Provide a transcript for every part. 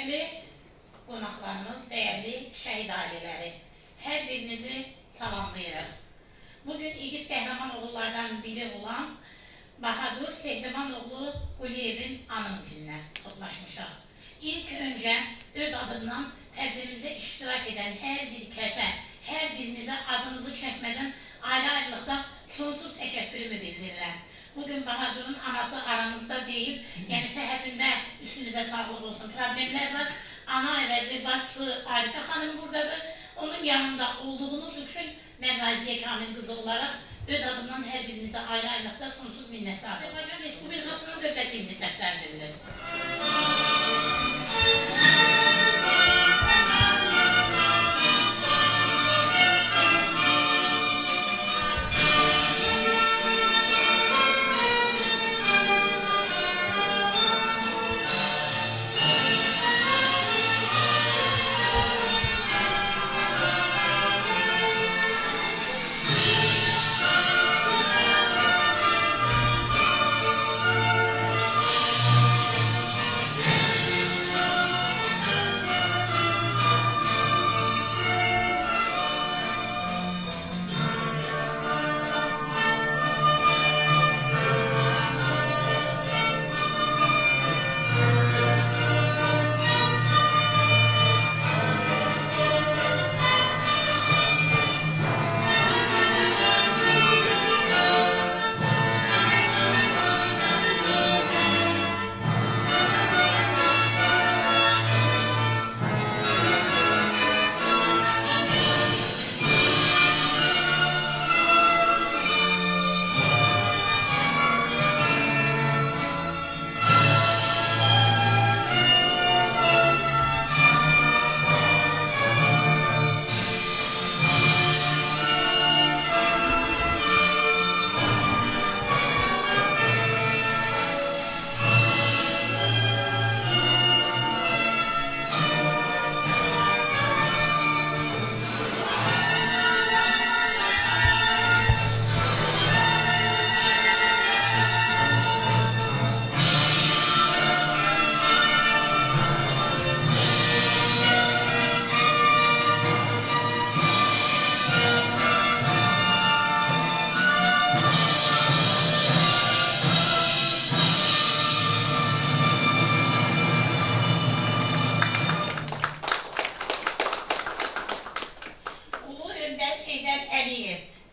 Dəyərli qonaqlarımız, dəyərli şəhid ailələri, hər birinizi salamlayırıq. Bugün İgid qəhrəman oğullardan biri olan Bahadur Sehriman oğlu Quliyevin anım gününə toplaşmışıq. İlk öncə öz adından təbrimizə iştirak edən hər bir kəsə, hər birinizə adınızı çəkmədən ayrı-ayrılıqda sonsuz təşəkkürümü bildirirəm. Bugün Bahadur'un anası aramızda değil, yəni səhhətində üstünüzə sağlıq olsun. Problemlər var. Ana əvəzi, bacısı Arifə xanım buradadır. Onun yanında olduğunuz üçün mən Raziyə Kamil qızı olaraq öz adından hər birinizə ayrı-ayrılıqda sonsuz minnətdarım. Azərbaycan Respublikasının dövlətini səslendirilir.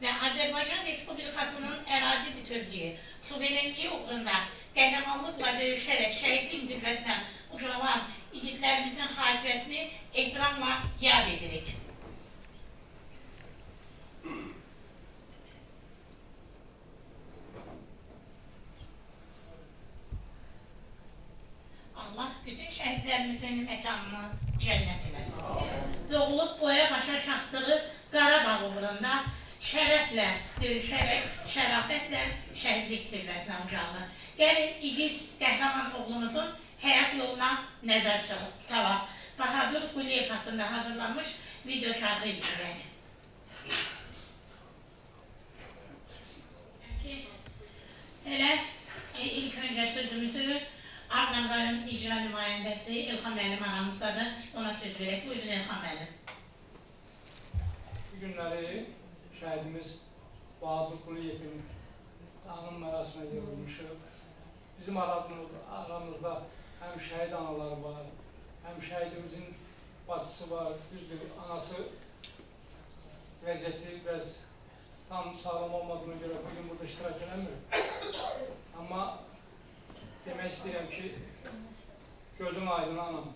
Ve Azerbaycan Respublikası'nın ərazi bütövlüyü, suverenliği uğrunda qəhrəmanlıqla döyüşərək şəhidlik zirvəsinə ucalan igidlərimizin xatirəsini ehtiramla yad edirik. Allah bütün şəhidlərimizin məkanını cənnət eləsin. Doğulub boya başa çatdığı Qarabağ uğrunda şərəflə döyüşərək, şərafətlə şəhidlik zirvəsinə ucalır. Gəlin, İgid qəhrəman oğlumuzun həyat yoluna nəzər salaq. Bahadur Quliyev haqqında hazırlanmış video şarkı izləyək. Elə ilk öncə sözümüzü Ağdamqayın icra nümayəndəsi İlham müəllim aramızdadır. Ona söz verək. Buyurun İlham müəllim. Bu günləri şəhidimiz Bahadur Quliyevin anım mərasiminə yığılmışıq. Bizim aramızda həm şəhid anaları var, həm şəhidimizin bacısı var. Düzdür, anası vəziyyəti biraz tam sağlam olmadığına görə bugün burada iştirak edəmir. Amma demək istəyirəm ki, gözün aydın anam.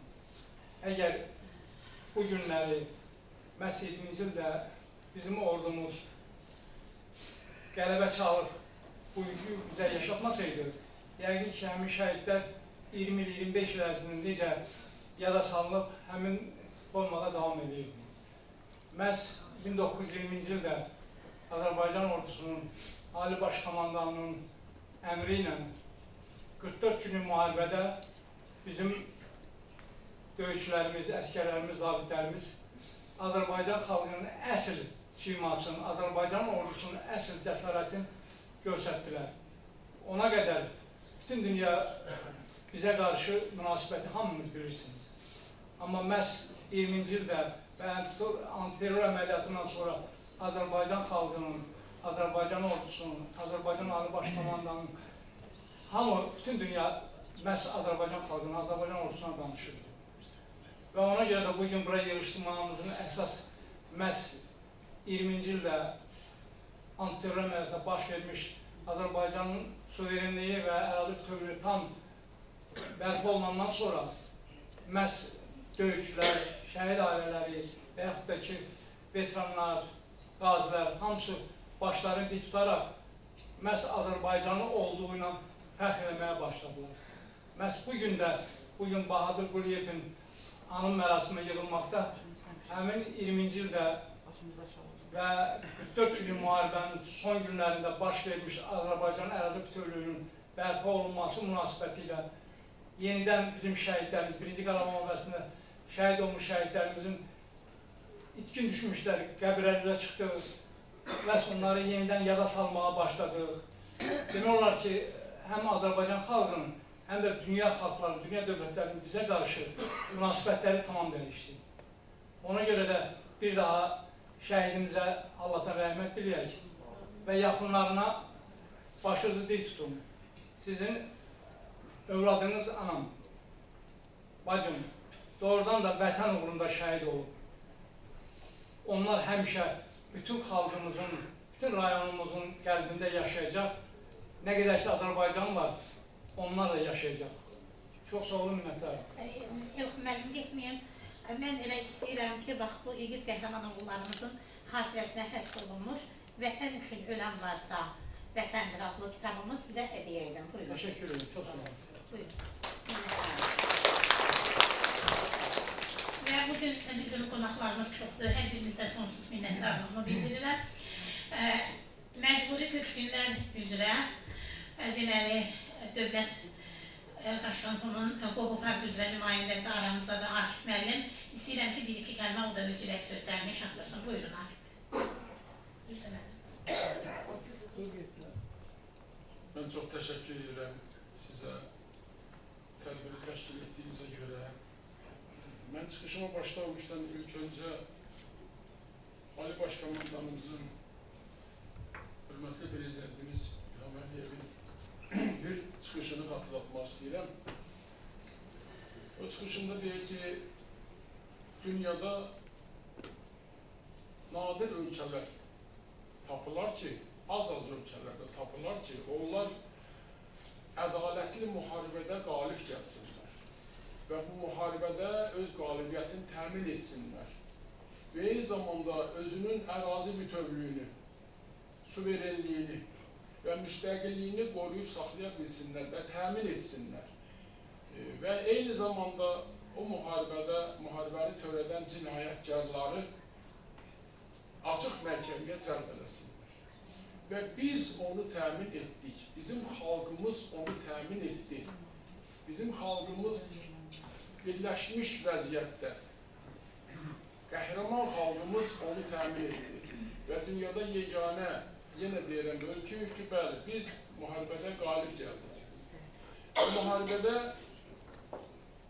Əgər bu günləri məhz 20-ci ildə bizim ordumuz qələbə çalıb bu yükü bizə yaşatmasaydı, yəqin ki, həmin şəhidlər 20 il, 25 il ərzində necə yada salınıb, həmin formada davam edirdi. Məhz 1920-ci ildə Azərbaycan ordusunun Ali Baş Komandanının əmri ilə 44 günlük müharibədə bizim döyüşçülərimiz, əskərlərimiz, zabitlərimiz Azərbaycan xalqının əsl simasını, Azərbaycan ordusunun əsl cəsarətini göstərdilər. Ona qədər bütün dünya bizə qarşı münasibəti hamınız bilirsiniz. Amma məhz 20-ci ildə və antiterror əməliyyatından sonra Azərbaycan xalqının, Azərbaycan ordusunun, Azərbaycan Ali Baş Komandanın hamı, bütün dünya məhz Azərbaycan xalqının, Azərbaycan ordusuna danışırdı. Və ona görə də bugün buraya yığışdırmağımızın əsas məhz 20-ci ildə antiterror əməliyyatında baş vermiş Azərbaycanın suverenliyi və ərazi bütövlüyü tam bərpa olunandan sonra məhz döyüşçülər, şəhid ailələri və yaxud da ki, veteranlar, qazilər, hamısı başlarını dik tutaraq məhz Azərbaycanlı olduğu ilə fəxr eləməyə başladılar. Məhz bugün Bahadır Quliyevin anım mərasiminə yığılmaqda həmin 20-ci ildə və 44 günlük müharibənin son günlərində baş vermiş Azərbaycan ərazi bütövlüyünün bərpa olunması münasibəti ilə yenidən bizim şəhidlərimiz, 1-ci Qarabağ müharibəsində şəhid olmuş şəhidlərimizin itkin düşmüşlər, qəbirlərimizə çıxdıq və onları yenidən yada salmağa başladıq. Demək olar ki, həm Azərbaycan xalqının, həm də dünya xalqları, dünya dövlətlərinin bizə qarşı münasibətləri tamam dəyişdi. Ona görə də bir daha şəhidimizə Allahdan rəhmət diləyək və yaxınlarına başınızı dik tutun. Sizin övladınız anam, bacım, doğrudan da vətən uğrunda şəhid olub. Onlar həmişə bütün xalqımızın, bütün rayonumuzun qəlbində yaşayacaq. Nə qədər ki, Azərbaycan var, onlar da yaşayacaq. Çox sağ olun, minnətdarım. Yox, mənim getməyəm. Mən elə istəyirəm ki, bax, bu igid qəhrəman oğullarımızın xatirəsinə həsr olunmuş Vətən üçün ölən varsa Vətəndir adlı kitabımız sizə hədiyyə edim. Buyurun. Təşəkkür ederim. Çox sağ olun. Buyurun. Və bugün bizim qonaqlarımız çoxdur. Hər birinizə sonsuz minnətdarlığımı bildirirəm. Məcburi köçkünlər üzrə deməli, dövlət Daşrantunun Qoğupark üzrə nümayəndəsi aramızda da Akif müəllim. İstəyirəm ki, bir-iki kəlmə o da özürək sözlərini şahlasın. Buyurun, Akif. Mən çox təşəkkür edirəm sizə tədbiri təşkil etdiyinizə görə. Mən çıxışıma başlamışdan ilk öncə Ali Baş Komandanımızın, hörmətli prezidentimiz İlham Əliyevin bir çıxışını xatırlatmaq istəyirəm. O çıxışında deyir ki, dünyada nadir ölkələr tapılar ki, az ölkələrdə tapılar ki, onlar ədalətli müharibədə qalib gəlsinlər və bu müharibədə öz qalibiyyətini təmin etsinlər və eyni zamanda özünün ərazi bütövlüyünü, suverenliyini və müstəqilliyini qoruyub saxlaya bilsinlər və təmin etsinlər. Və eyni zamanda o müharibəni törədən cinayətkarları açıq məhkəməyə cəlb eləsinlər. Və biz onu təmin etdik, bizim xalqımız onu təmin etdi. Bizim xalqımız birləşmiş vəziyyətdə, qəhrəman xalqımız onu təmin etdi. Və dünyada yeganə, yenə deyirəm, ölkəyik ki, bəli, biz müharibədə qalib gəldik. Bu müharibədə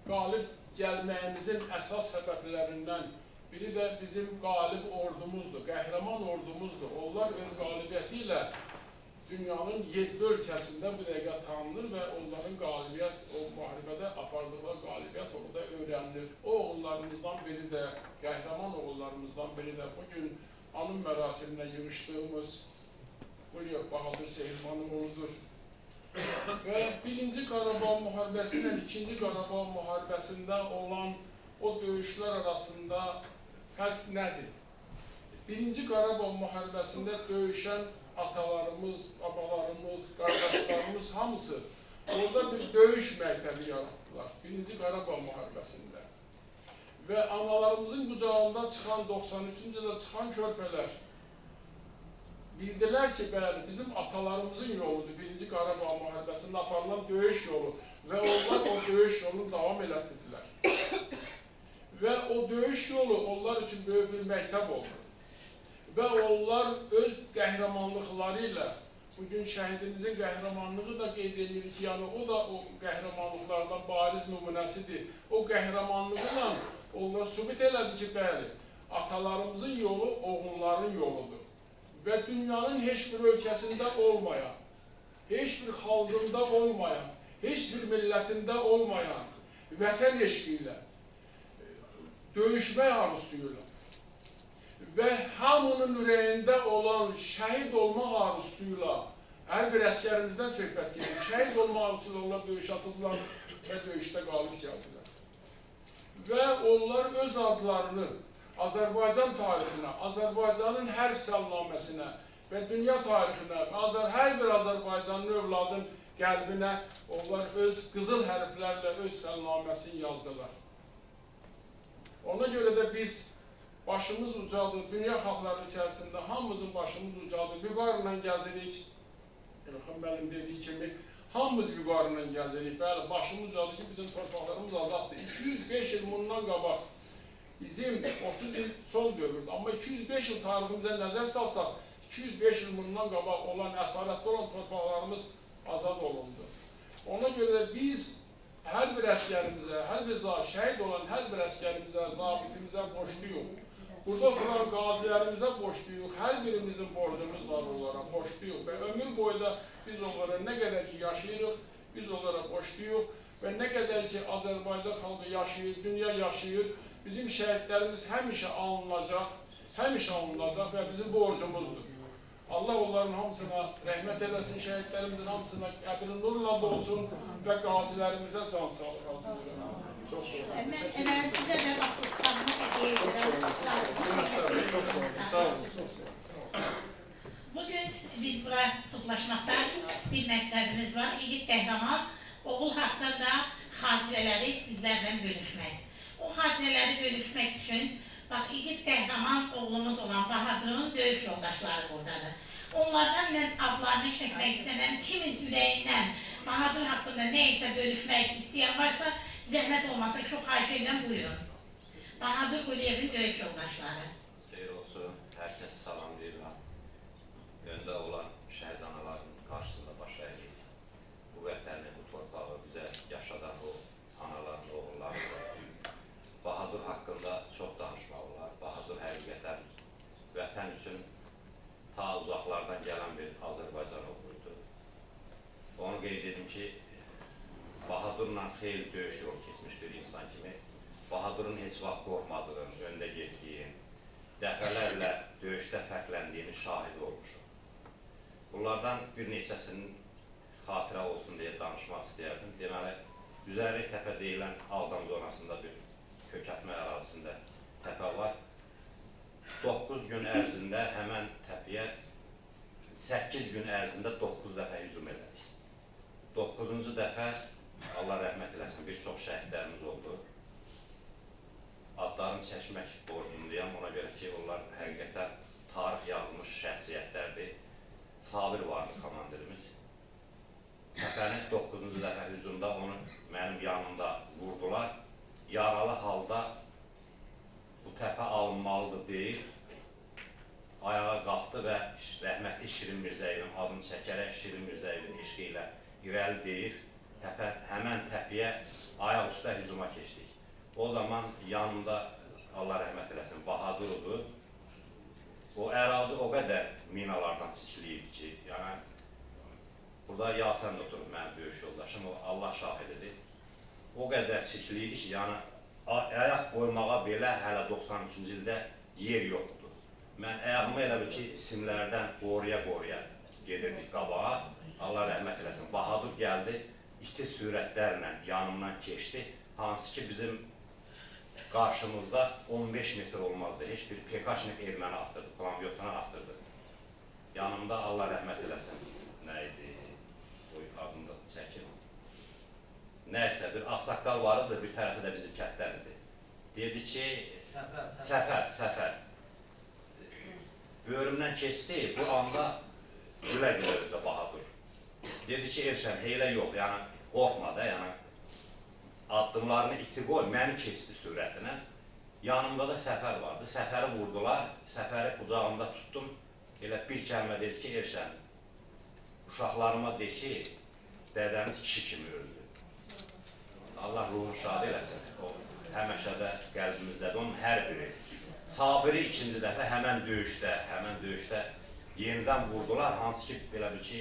qalib gəlməyimizin əsas səbəblərindən biri də bizim qalib ordumuzdur, qəhrəman ordumuzdur. Onlar öz qalibiyyəti ilə dünyanın 7 ölkəsində bu dəqiqə tanınır və onların qalibiyyət, o müharibədə apardığı qalibiyyət orada öyrənilir. O oğullarımızdan biri də, qəhrəman oğullarımızdan biri də bugün anım mərasiminə yığışdığımız Quliyev Bahadır Seyirmanın oğludur. Və 1-ci Qarabağ müharibəsi ilə 2-ci Qarabağ müharibəsində olan o döyüşlər arasında fərq nədir? 1-ci Qarabağ müharibəsində döyüşən atalarımız, babalarımız, qardaşlarımız hamısı orada bir döyüş məktəbi yaratdılar 1-ci Qarabağ müharibəsində. Və analarımızın qucağında çıxan 93-cü ildə çıxan körpələr bildilər ki, bəli, bizim atalarımızın yoludur 1-ci Qarabağ müharibəsində aparılan döyüş yolu və onlar o döyüş yolunu davam elətdirdilər. Və o döyüş yolu onlar üçün böyük bir məktəb oldu. Və onlar öz qəhrəmanlıqları ilə bugün şəhidimizin qəhrəmanlığı da qeyd edilir ki, yəni o da o qəhrəmanlıqlardan bariz nümunəsidir. O qəhrəmanlığıyla onlar sübut elədi ki, bəli, atalarımızın yolu oğulların yoludur. Və dünyanın heç bir ölkəsində olmayan, heç bir xalqında olmayan, heç bir millətində olmayan vətən eşqi ilə, döyüşmək arzusuyla və hamının ürəyində olan şəhid olmaq arzusuyla, hər bir əskərimizdən söhbət gedir, şəhid olmaq arzusuyla onlar döyüş atıldılar və döyüşdə qalib gəldilər. Və onlar öz adlarını Azərbaycan tarixinə, Azərbaycanın hər səlnaməsinə və dünya tarixinə, hər bir Azərbaycanlı övladın qəlbinə onlar öz qızıl hərflərlə öz səlnaməsini yazdılar. Ona görə də biz başımız ucadır, dünya xalqları içərisində hamımızın başımız ucadır, vüqarla gəzirik. İlxan müəllim dediyi kimi, hamımız vüqarla gəzirik. Bəli, başımız ucadır ki, bizim torpaqlarımız azaddır. 205 il bundan qabaq, bizim 30 il son dövrdür. Amma 205 il tariximizə nəzər salsaq, 205 il bundan qabaq olan, əsarətli olan torpaqlarımız azad olundu. Ona görə biz hər bir əskərimizə, hər bir şəhid olan hər bir əskərimizə, zabitimizə borcluyuq. Burada oturan qazilərimizə borcluyuq, hər birimizin borcumuz var onlara, borcluyuq və ömür boyu da biz onlara nə qədər ki yaşayırıq, biz onlara borcluyuq və nə qədər ki Azərbaycan xalqı yaşayır, dünya yaşayır, bizim şəhidlərimiz həmişə alınacaq və bizim borcumuzdur. Allah onların hamısına rəhmət eləsin, şəhidlərimizin hamısına qəbri nurla dolsun və qazilərimizə can sağlıq arzulayıram. Çox sağ olun. Mən sizə də Sağ olun. Bugün biz bura toplaşmaqda bir məqsədimiz var. İgid qəhrəman oğul haqqında xatirələri sizlərlə bölüşmək. O xatirələri bölüşmək üçün bax, igid qəhrəman oğlumuz olan Bahadurun döyüş yoldaşları buradadır. Onlardan mən adlarını çəkmək istəməm. Kimin ürəyindən Bahadur haqqında nə isə bölüşmək istəyən varsa, zəhmət olmasa çox xahiş edirəm, buyurun. Bahadur Quliyevin döyüş yoldaşları. Xeyr olsun, hər kəsi salamlayıram. Öndə olan şəhid anaların qarşısında baş əyirik. Bu vətəni, bu torpağı bizə yaşadan o anaların, oğulları. Bahadur haqqında çox danışmaq olar. Bahadur həqiqətən vətən üçün ta uzaqlardan gələn bir Azərbaycan oğluydu. Onu qeyd edim ki, Bahadurla xeyli döyüş yolu keçmiş bir insan kimi, Bahadurun heç vaxt qorxmadığını, öndə getdiyi, dəfələrlə döyüşdə fərqləndiğini şahid olmuşum. Bunlardan bir neçəsinin xatirə olsun deyə danışmaq istəyərdim. Deməli, Üzərlik təpə deyilən Ağdam zonasında bir kökətmə ərazisində təpə var. 9 gün ərzində həmən təpiyə 8 gün ərzində 9 dəfə hücum elədik. 9-cu dəfə, Allah rəhmət eləsin, bir çox şəhidlərimiz oldu. Adlarını çəkmək borcundayam, ona görə ki, onlar həqiqətən tarix yazılmış şəxsiyyətlərdir. Sabir vardı komandirimiz. Təpənin 9-cu dəfə hücumda onu mənim yanımda vurdular. Yaralı halda bu təpə alınmalıdır deyib, ayağa qalxdı və rəhmətli Şirin Mirzəyevin adını çəkərək Şirin Mirzəyevin eşqi ilə irəli deyib, həmən təpiyə ayaq üstə hücuma keçdik. O zaman yanımda, Allah rəhmət eləsin, Bahadurdur. O ərazi o qədər minalardan çəkiliydi ki, yəni, burada Yasən oturub mənim döyüş yoldaşım, o Allah şahididir. O qədər çəkiliydi ki, yəni, ayaq qoymağa belə hələ 93-cü ildə yer yoxdur. Mən ayağımı elə bir ki, simlərdən qoruya-qoruya gedirdik qabağa. Allah rəhmət eləsin. Bahadur gəldi, iti sürətlərlə yanımdan keçdi. Hansı ki, bizim qarşımızda 15 metr olmazdı. Heç bir PKŞnik erməni atdırdı, plamyotuna atdırdı. Yanımda Allah rəhmət eləsin. Nə idi? O adını da çəkin. Nəysə, bir ağsaqqal varıdır, bir tərəfi də bizim kətləridir. Dedi ki, Səfər. Bölümdən keçdi, bu anda gülə-gülə Bahadur. Dedi ki, Erşən, heylə yox, yəni qorxma da, yəni addımlarını iti qoy, məni keçdi sürətinə. Yanımda da Səfər vardı, Səfəri vurdular, Səfəri qucağımda tutdum. Elə bir kəlmə dedi ki, Erşən, uşaqlarıma de ki, dədəniz kişi kimi öldü. Allah ruhunu şad eləsin. O həmişə də qəlbimizdədir. Onun hər biri. Sabiri ikinci dəfə həmən döyüşdə yenidən vurdular. Hansı ki, belə bir ki,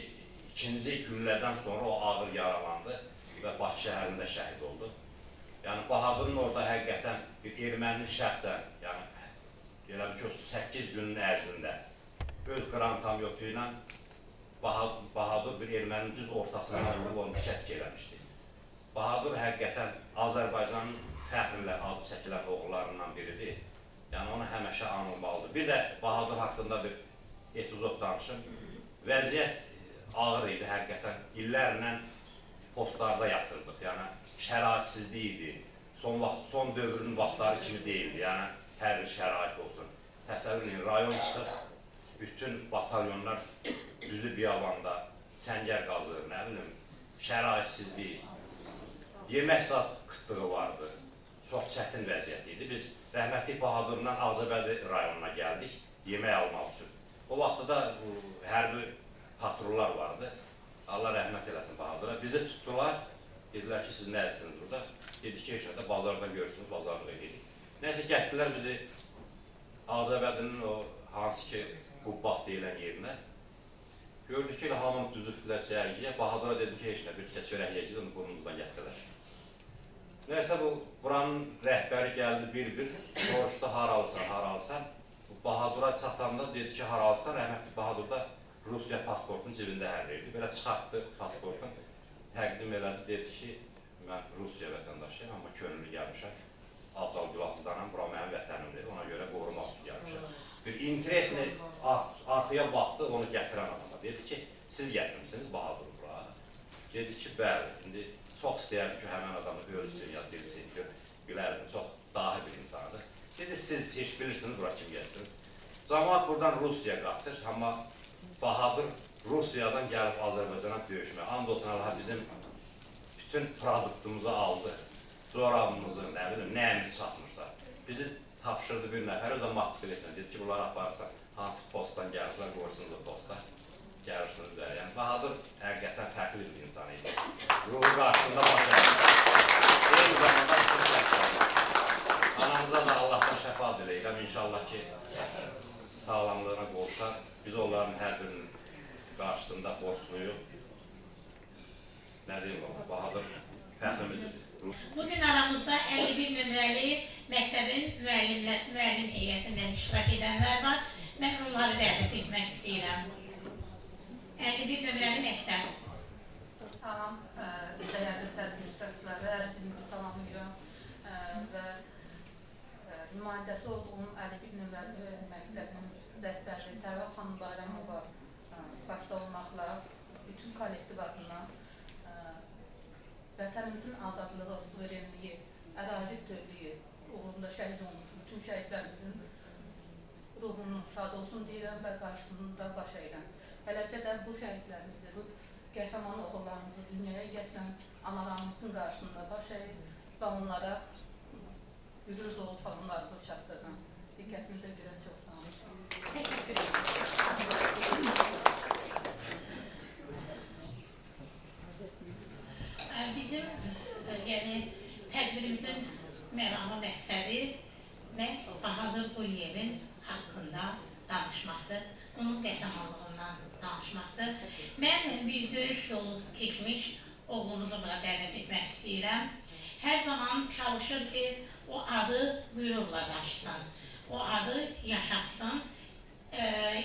ikinci günlərdən sonra o ağır yaralandı və Bakı şəhərində şəhid oldu. Yəni, Bahadırın orada həqiqətən bir erməni şəxsən, yəni, belə bir ki, 38 günün ərzində öz qrantamyotu ilə Bahadur bir erməninin düz ortasından vurub onu şəhid eləmişdi. Bahadur həqiqətən Azərbaycanın fəxrlə adı çəkilən oğullarından biridir. Yəni, onu həmişə anılmalıdır. Bir də Bahadur haqqında bir epizod danışım. Vəziyyət ağır idi, həqiqətən. İllərlə postlarda yatırdıq. Yəni, şəraitsizlik idi. Son dövrün vaxtları kimi deyildi. Yəni, hər bir şərait olsun. Təsəvvür edin, rayon çıxıb, bütün batalyonlar düzü biyabanda, səngər qazır, nə bilim, şəraitsizlik, yemək zat qıtlığı vardı. Çox çətin vəziyyət idi. Biz rəhmətli Bahadırdan Ağcabədi rayonuna gəldik, yemək almaq üçün. O vaxtda da hərbi patrollar vardı. Allah rəhmət eləsin Bahadıra. Bizi tutdular, dedilər ki, siz nəzisiniz burada? Dedik ki, eşədə bazarda görürsünüz, bazarda gedik. Nəysə, gətdilər bizi Ağcabədinin o hansı ki, Qubbaq deyilən yerinə. Gördük ki, hamını düzüldülər cərgiyə. Bahadıra dedim ki, eşədə bir tikə çörək yiyəcək, onu burnumuzdan gətdilər. Nəysə, buranın rəhbəri gəldi bir-bir, soruşdu, haralsan. Bahadura çatanda dedi ki, haralsan, rəhmətli Bahadur da Rusiya pasportunun cibində hərliydi. Belə çıxartdı pasportun, təqdim elədi, dedi ki, mən Rusiya vətəndaşıyım, amma könüllü gəlmişəm. Abdal Gülatlıdanam, bura mənim vətənimdir, ona görə qorumaq üçün gəlmişəm. Bir interesini arxaya baxdı, onu gətirən adama. Dedi ki, siz gətirmişsiniz Bahadur bura. Dedi ki, bəli, indi çox istəyərdim ki, həmən adamı ölsün, ya dilsin, gülərdim, çox dahi bir insandır. Dedi, siz heç bilirsiniz, bura kim gəlsin. Cəmaat buradan Rusiyaya qaçır, amma Bahadur Rusiyadan gəlib Azərbaycana döyüşmə. And olsun Allah bizim bütün produktumuzu aldı. Zorabımızı, nə bilim, nəyimiz çatmışlar. Bizi tapşırdı bir nəfər, o da motosikletlə. Dedi ki, bunları aparırsan, hansı postdan gəlirsən, qoyursunuz o posta. Gəlirsiniz üzərə. Yəni, Bahadur həqiqətən fərqli bir insan idi. Ruhu qarşısında başlayır. Eyni zamanda bütün şəxslərdir. Anamıza da Allahdan şəfa diləyirəm. İnşallah ki, sağlamlığına qovuşar. Biz onların hər birinin qarşısında borçluyuq. Nə deyim o, Bahadur fəxrimizdir. Bugün aramızda 51 nömrəli məktəbin müəllim heyətindən iştirak edənlər var. Mən onları dəvət etmək istəyirəm. 51 nömrəli məktəb. Salam, dəyərli sərgi iştirakçıları, hər birinizi salamlayıram və nümayəndəsi olduğum 51 nömrəli məktəbin rəhbəri Tərəf xanım Bayramova başda olmaqla bütün kollektiv adından vətənimizin azadlığı, suverenliyi, ərazi bütövlüyü uğrunda şəhid olmuş bütün şəhidlərimizin ruhunun şad olsun deyirəm və qarşılığında baş əyirəm. Eləcə də bu şəhidlərimizi, bu qəhrəman oğullarımızı dünyaya gətirən analarımızın qarşısında baş əyir və onlara yürür dolu salonlarımızı çatdırıram. Diqqətinizə görə çox sağ olun. Təşəkkür ederim. Bizim tədbirimizin məramı məqsədi məhz Bahadur Quliyevin haqqında danışmaqdır, onun qəhrəmanlığından danışmaqdır. Mən bir döyüş yolu keçmiş oğlumuzu bura dəvət etmək istəyirəm. Hər zaman çalışır ki, o adı qürurla daşısın, o adı yaşatsın.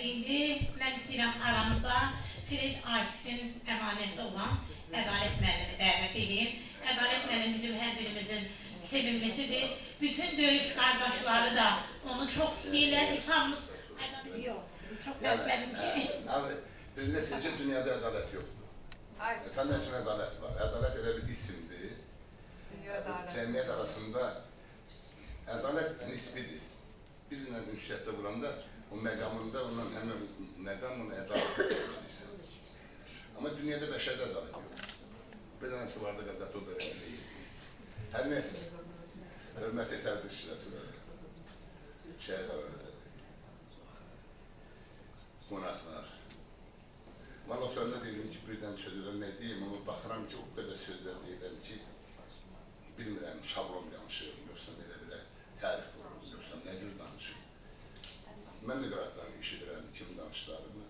İndi mən istəyirəm aramıza Fred Aysif'in əmanəti olan Ədalət müəllimi dəvət edeyim. Ədalət müəllimi bizim hər birimizin sevimlisidir. Bütün döyüş qardaşları da onu çox istəyirlər. Biz hamımız... Yox, çox bəzlədim ki... Abi, birində sizcə dünyada ədalət yoxdur. Sənin üçün ədalət var. Ədalət elə bir isimdir. Cəmiyyət arasında ədalət nisbidir. Birlə ünsiyyətdə vuranda, o məqamında ondan həmən məqam ona ədalət edirsən. Amma dünyada bəşərdə ədalət yoxdur. Bir dənəsi vardı qəzət, o da deyil. Hər nəsiz, hörmətli tədbirçilər, şəhidlər, qonaqlar, Valla sonra deyirəm ki, birdən sözlər nə deyim, amma baxıram ki, o qədər sözlər deyirəm ki, bilmirəm, şablon danışıyorum, yoxsa belə tərif vururum, yoxsa nə cür danışıyorum. Mən də qıraqdan işidirəm, kim danışlarımı.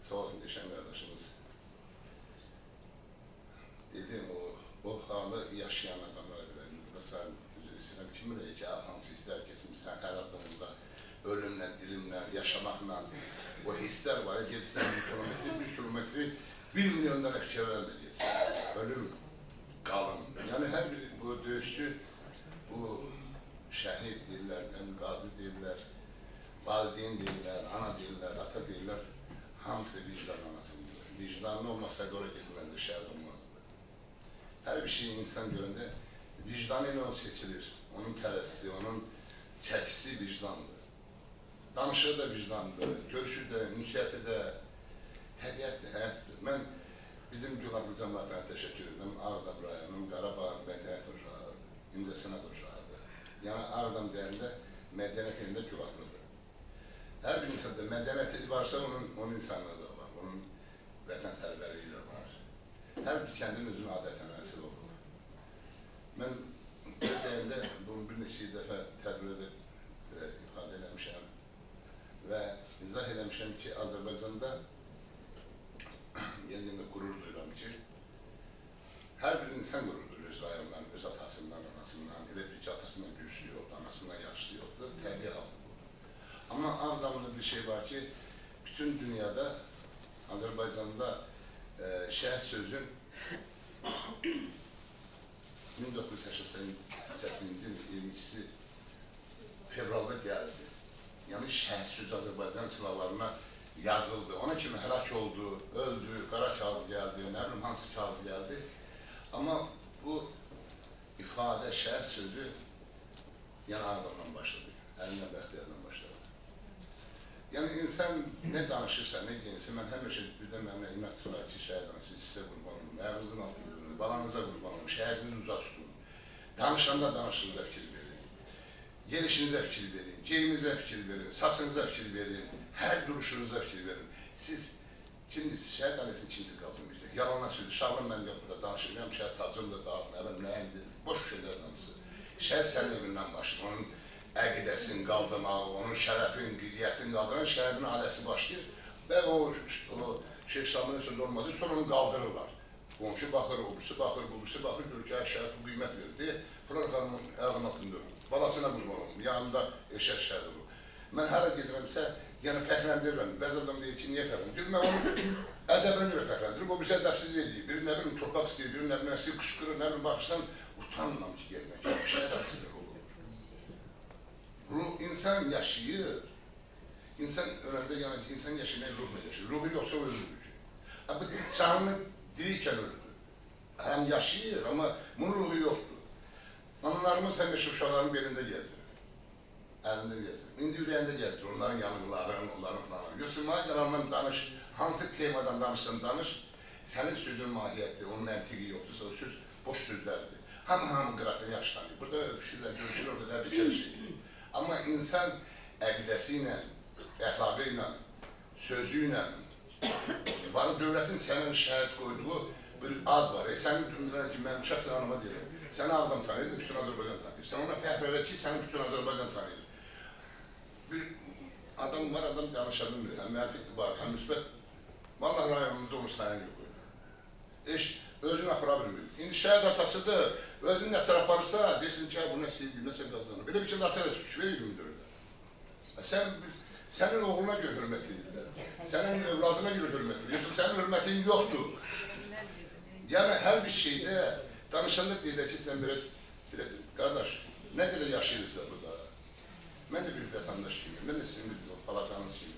Sağ olsun, Deşən qardaşımız. Dedim, o halı yaşayan adamlara biləm, burası üzr istəyirəm, kim bilir ki, hansı hisslər kesilmişsən, həyatlarında ölümlə, dilimlə, yaşamaqla, o hisslər var, geçsən 1 kilometri 1 milyondan əşkələrlə geçsən, ölüm, qalın. Yəni, hər bir bu döyüşçü, bu şəhid deyirlər, qazi deyirlər, valideyn deyirlər, ana deyirlər, ata deyirlər, hamısı vicdan anasındır. Vicdanlı olmasaydı oraya gedilməndə şəhid olmazdı. Hər bir şey insan görəndə vicdanı ilə o seçilir. Onun tələsi, onun çəkisi vicdandır. Danışır da vicdandır, görüşür də, ünsiyyəti də, təbiətdir, həyatdır. Mən bizim Gülablı cəmiyyətlərə təşəkkür edirəm. Ağdam rayonum, Qarabağ mədəniyyət uşağıdır, İncəsənət uşağıdır. Yəni Ağdam deyəndə mədəniyyət elində Gülablıdır. Hər bir insanda mədəniyyəti varsa onun insanlığı da var, onun vətənpərvərliyi də var. Hər bir kəndin özünün adət-ənənəsi olur. Mən deyəndə bunu bir neçə dəfə tədbir edib ifadə eləmişəm. Və izah eləmişəm ki, Azərbaycanda yenə qürur duyuram ki, hər bir insan qürur duyur öz rayondan, öz atasından, anasından, elə bir ki, atasından güclü yoxdur, anasından yaşlı yoxdur, təbii haldır bu. Amma Ağdamda bir şey var ki, bütün dünyada, Azərbaycanda şəhər sözün 1988-ci ilin 22-si fevralda gəldi. Yəni şəhər sözü Azərbaycan silahlarına yazıldı. Ona kimi həlak oldu, öldü, qara kağız gəldi, nə bilim hansı kağız gəldi. Amma bu ifadə, şəhər sözü yəni Ağdamdan başladı, Əlindən Bəxtiyardan başladı. Yəni insan nə danışırsa, nə genirsə, mən həmişə birdən mənimlə imək tutular ki, şəhər danışır, sizə qurban olun, ayağınızın altını durun, balanıza qurban olun, şəhərinizi uzaq tutun. Danışanda danışınıza fikir verin. Yerişinizə fikir verin, geyimizə fikir verin, saçınıza fikir verin, hər duruşunuza fikir verin. Siz kimdiniz? Şəhər danesinin ikinci qaldırmışdır. Yalanla sözü, Şahlan mən burada danışırım, şəhər tacımdır, dağılsın, əvvəl nəyindir, boş şeylər danışır. Şəhər sənin evindən başlayır, onun əqidəsinin qaldırmağı, onun şərəfin, qiddiyyətinin qaldırmağı, şəhərin ailəsi başlayır və o Şeyh Şahlanın sözü olması, sonra onu qaldırırlar. Qonşu baxır, obrisi baxır, bulursi baxır, görür ki, şəhər bu qiymət verir, Fırar xanımın ayağının altında ölür. Balasına qurban olsun, yanında eşək şəhid olur. Mən hara gedirəmsə, yəni fəxrəndirirəm. Bəzi adam deyir ki, niyə fəxrəndirir? Mən onu ədəbə görə fəxrəndirir. O bizə ədəbsiz edir. Biri nə bilim torpaq istəyir, biri nə bilim əsir qışqırır, nə bilim baxırsan, utanmam ki, gəlmək. Şəhid ədəbsizdir olur. İnsan yaşayır. İnsan öləndə yəni ki, insan yaşayır, ruhla yaşayır. Ruhu yoxsa ölürdür ki. Bu canını dirikən ölürdür. Həm yaşayır, amma bunun ruhu yoxdur. Analarımız həmişə uşaqların belində gəzir, əlində gəzir. İndi ürəyində gəzir, onların yanıqların, onların falan. Yoxsa mənə qalandan danış, hansı temadan danışsan danış, sənin sözün mahiyyəti, onun əntiqi yoxdursa, o söz boş sözlərdir. Hamı qıraqda yaşlanır. Burada öpüşürlər, görüşürlər, orada bir kere şeydir. Amma insan əqidəsi ilə, əxlaqı ilə, sözü ilə, dövlətin sənin şəhid qoyduğu bir ad var. Sən bilirəm ki, mən şəxsən anıma deyirəm. Səni Ağdam tanıyır, bütün Azərbaycan tanıyır. Sən ona fəxr elə ki, səni bütün Azərbaycan tanıyır. Bir adam var, adam danışa bilmir, həm məntiqli var, həm müsbət. Vallahi rayonumuzda onun sayını yox. Eş, özünü apara bilmir. İndi şəhid atasıdır, özünü nətər aparırsa, desin ki, bu nə sevgi, nəsə qazanır. Belə bir ki, zaten suç verir gündürürlər. Sənin oğluna görə hörmət edirlər, sənin övladına görə hörmət edirlər, yoxsa sənin hörmətin yoxdur. Yəni, hər bir şeydə danışanda deyirlər ki, sən biraz, qardaş, nə qədər yaşayırsa burada, mən də bir vətəndaş kimi, mən də sizin bir palatanız kimi.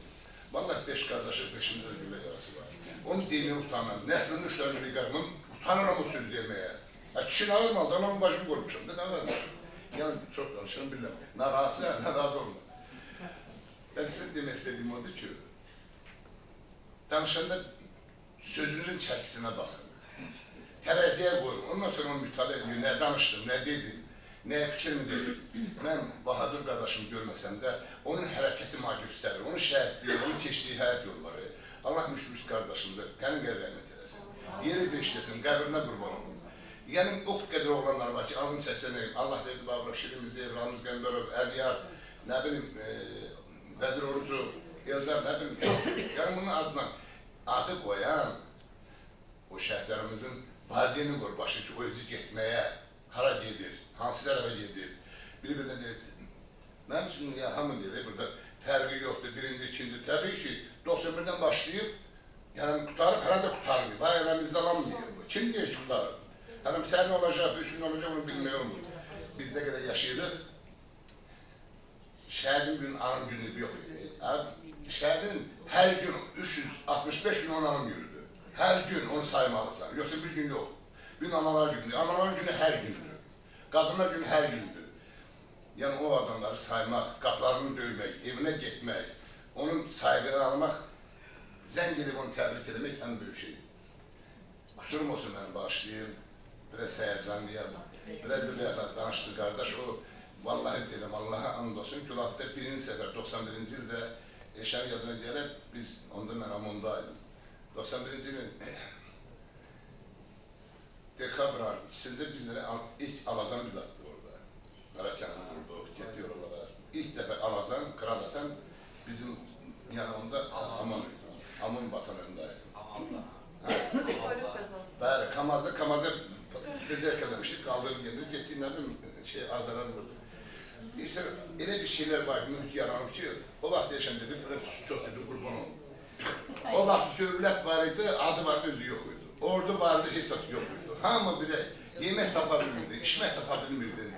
Vallahi 5 qardaşı, 5-də güllə yarası var. Onu deyilmə utanmam, nəslinin üçlərini riqarımın, utanıram o söz deməyə. Kişini alırım, anamın bacımı qormuşam, nə alırım? Yəni, çox danışırım, bilməm. Narahatı, narahat olma. Yəni, sizin demək istədiyim odur ki, danışanda sözünüzün çəkisinə baxın. Tərəziyə qoyun, ondan sonra onu mütaliə edin, nə danışdım, nə dedim, nə fikrimi dedim. Mən Bahadur qardaşımı görməsəm də, onun hərəkəti mənə göstərir, onun şəhidliyi, onun keçdiyi həyat yolları, Allah müşküz qardaşımıza qənim qəlb rəhmət eləsin. Yeri beşləsin, qəbrinə qurban olun. Yəni, o qədər oğlanlar var ki, alın səsənəyim, Allah verdi Babra, Şirimizi, Ramiz Qəmbərov, Əliyar, nə bilim, Vəzir Orucu, Eldar, nə bilim, çox. Yəni, bunun adına adı qoyan o şəhətlərimizin valideyni qurbaşı ki, o özü getməyə, hara gedir, hansı tərəfə gedir, bir-birinə deyir. Mənim üçün, ya, hamı deyir, burada fərqi yoxdur, birinci, ikinci, təbii ki, 91-dən başlayıb, yəni, qutarıb, hələ də qutarmıyor, bax, eləmizdə alamıyor. Kim deyir ki, qutarıb? Hələm, sənin olacaq, üç gün olacaq, onu bilmək olmur. Biz nə qədər yaşayırıq, şəhidin günün anın günü yox idi. Şəhidin hər gün 365 gün onun anım yürüdü. Hər gün onu saymalısan, yoxsa bir gün yox. Bir gün analar günüdür, analar günü hər gündür. Qadınlar günü hər gündür. Yəni, o adamları saymaq, qaplarını döymək, evinə getmək, onun saygını almaq, zəng edib onu təbrik edmək ən böyük şeydir. Kusurum olsun mən bağışlayayım. Biraz həyəcanlıyam, biraz bir danışdı qardaş, o vallahi deyirəm, Allaha and olsun ki, Ülaqda birinci səfər, 91-ci ildə Eşənin yadına gəlib, biz, onda mən Amondaydım. 91-ci ilin dekabr ayının ikisində bizlərə ilk Alazan biz atdı orada. Qarakənin vurdu, getdi oralara. İlk dəfə Alazan, Kral atan bizim yanımda Amon batan öndəydi. Bəli, Kamazda bir də eləmişdik, qaldırıb gedir, getdiyim nə bilim, Ardaran vurdu. İşte elə bir şeylər var, mühit yaranıb ki, o vaxt yaşam dedi, çox dedi, qurban olun. O vaxt dövlət var idi, adı var, özü yox idi. Ordu vardı, hesab yox idi. Hamı bir yemək tapa bilmirdi, içmək tapa bilmirdi.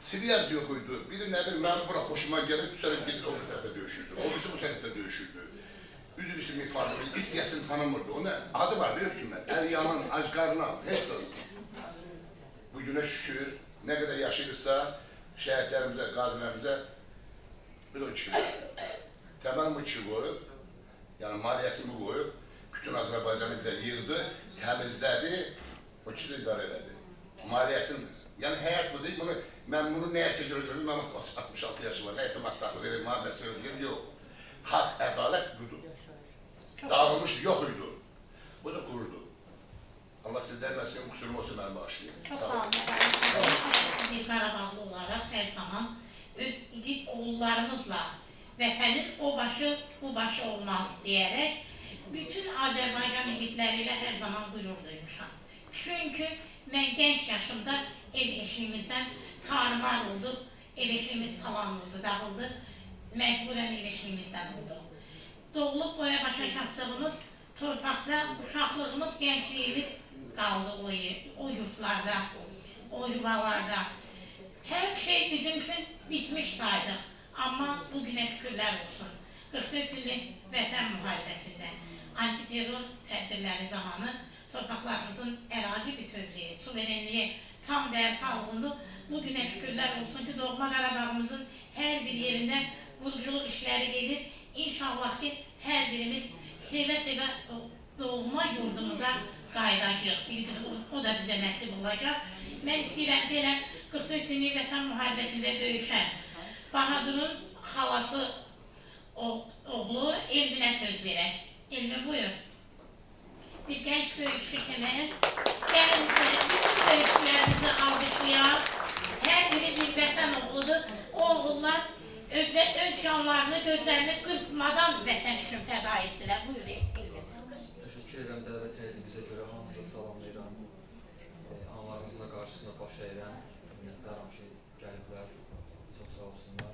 Siriyaz yox idi. Biri nə bilim, mənim bura xoşuma gəlib, düzəlib gedir, o bir tərəfdə döyüşürdü. O birisi bu tərəfdə döyüşürdü. Üzül işimi ifadə edir, ilk yəsini tanımırdı. Ona adı var, bir hökumət, Əliyanın, Acqarınan, heç sız. Bu günə şükür, nə qədər yaşayırsa, şəhətlərimizə, qazilərimizə bir o kişi təməl bu kişi qoyub, yəni maliyyəsini bu qoyub, bütün Azərbaycanı bir də yığdı, təmizlədi, o kişi də idarə elədi. Maliyyəsini, yəni həyat bu deyil, mən bunu nəyəsə görürüm, mən 66 yaşı var, nəyəsə mataqlı verir, mühəbbəsi verir, yox. Haqq, ədalət budur. Dağılmış yox idi. Bu da qurdu. Allah sizdən məsələn kusurum olsun, mənim bağışlayayım. Çox sağ olun. Bir Qarabağlı olaraq hər zaman öz igid oğullarımızla vətənin o başı, bu başı olmaz deyərək bütün Azərbaycan igidləri ilə hər zaman qürur duymuşam. Çünki mən gənc yaşımda ev eşiyimizdən tarımar olduq, ev eşiyimiz talan oldu, dağıldı, məcburən ev eşiyimizdən oldu. Doğulub boya başa çatdığımız torpaqda uşaqlığımız, gəncliyimiz qaldı o yurtlarda, o yuvalarda. Hər şey bizim üçün bitmiş saydıq. Amma bu günə şükürlər olsun. 44 illik vətən müharibəsində antiterror tədbirləri zamanı torpaqlarımızın ərazi bütövlüyü, suverenliyi tam bərpa olundu. Bu günə şükürlər olsun ki, doğma Qarabağımızın hər bir yerində quruculuq işləri gedir. İnşallah ki, hər birimiz sevə-sevə doğma yurdumuza qayıdacaq. Bir gün o da bizə nəsib olacaq. Mən istəyirəm deyirəm, 44 günlük vətən müharibəsində döyüşən Bahadurun xalası oğlu Elvinə söz verək. Elvin, buyur. Bir gənc döyüşçü kimi gəlin bütün döyüşçülərimizi alqışlayaq. Hər biri bir vətən oğludur. O oğullar öz canlarını, gözlərini qırpmadan vətən üçün fəda etdilər. Buyur, Elvin. Təşəkkür edirəm dəvət edildiyinizə görə, hamınıza salamlayıram. Anlarınızın qarşısında baş əyirəm. Minnətdaram ki, gəliblər. Çox sağ olsunlar.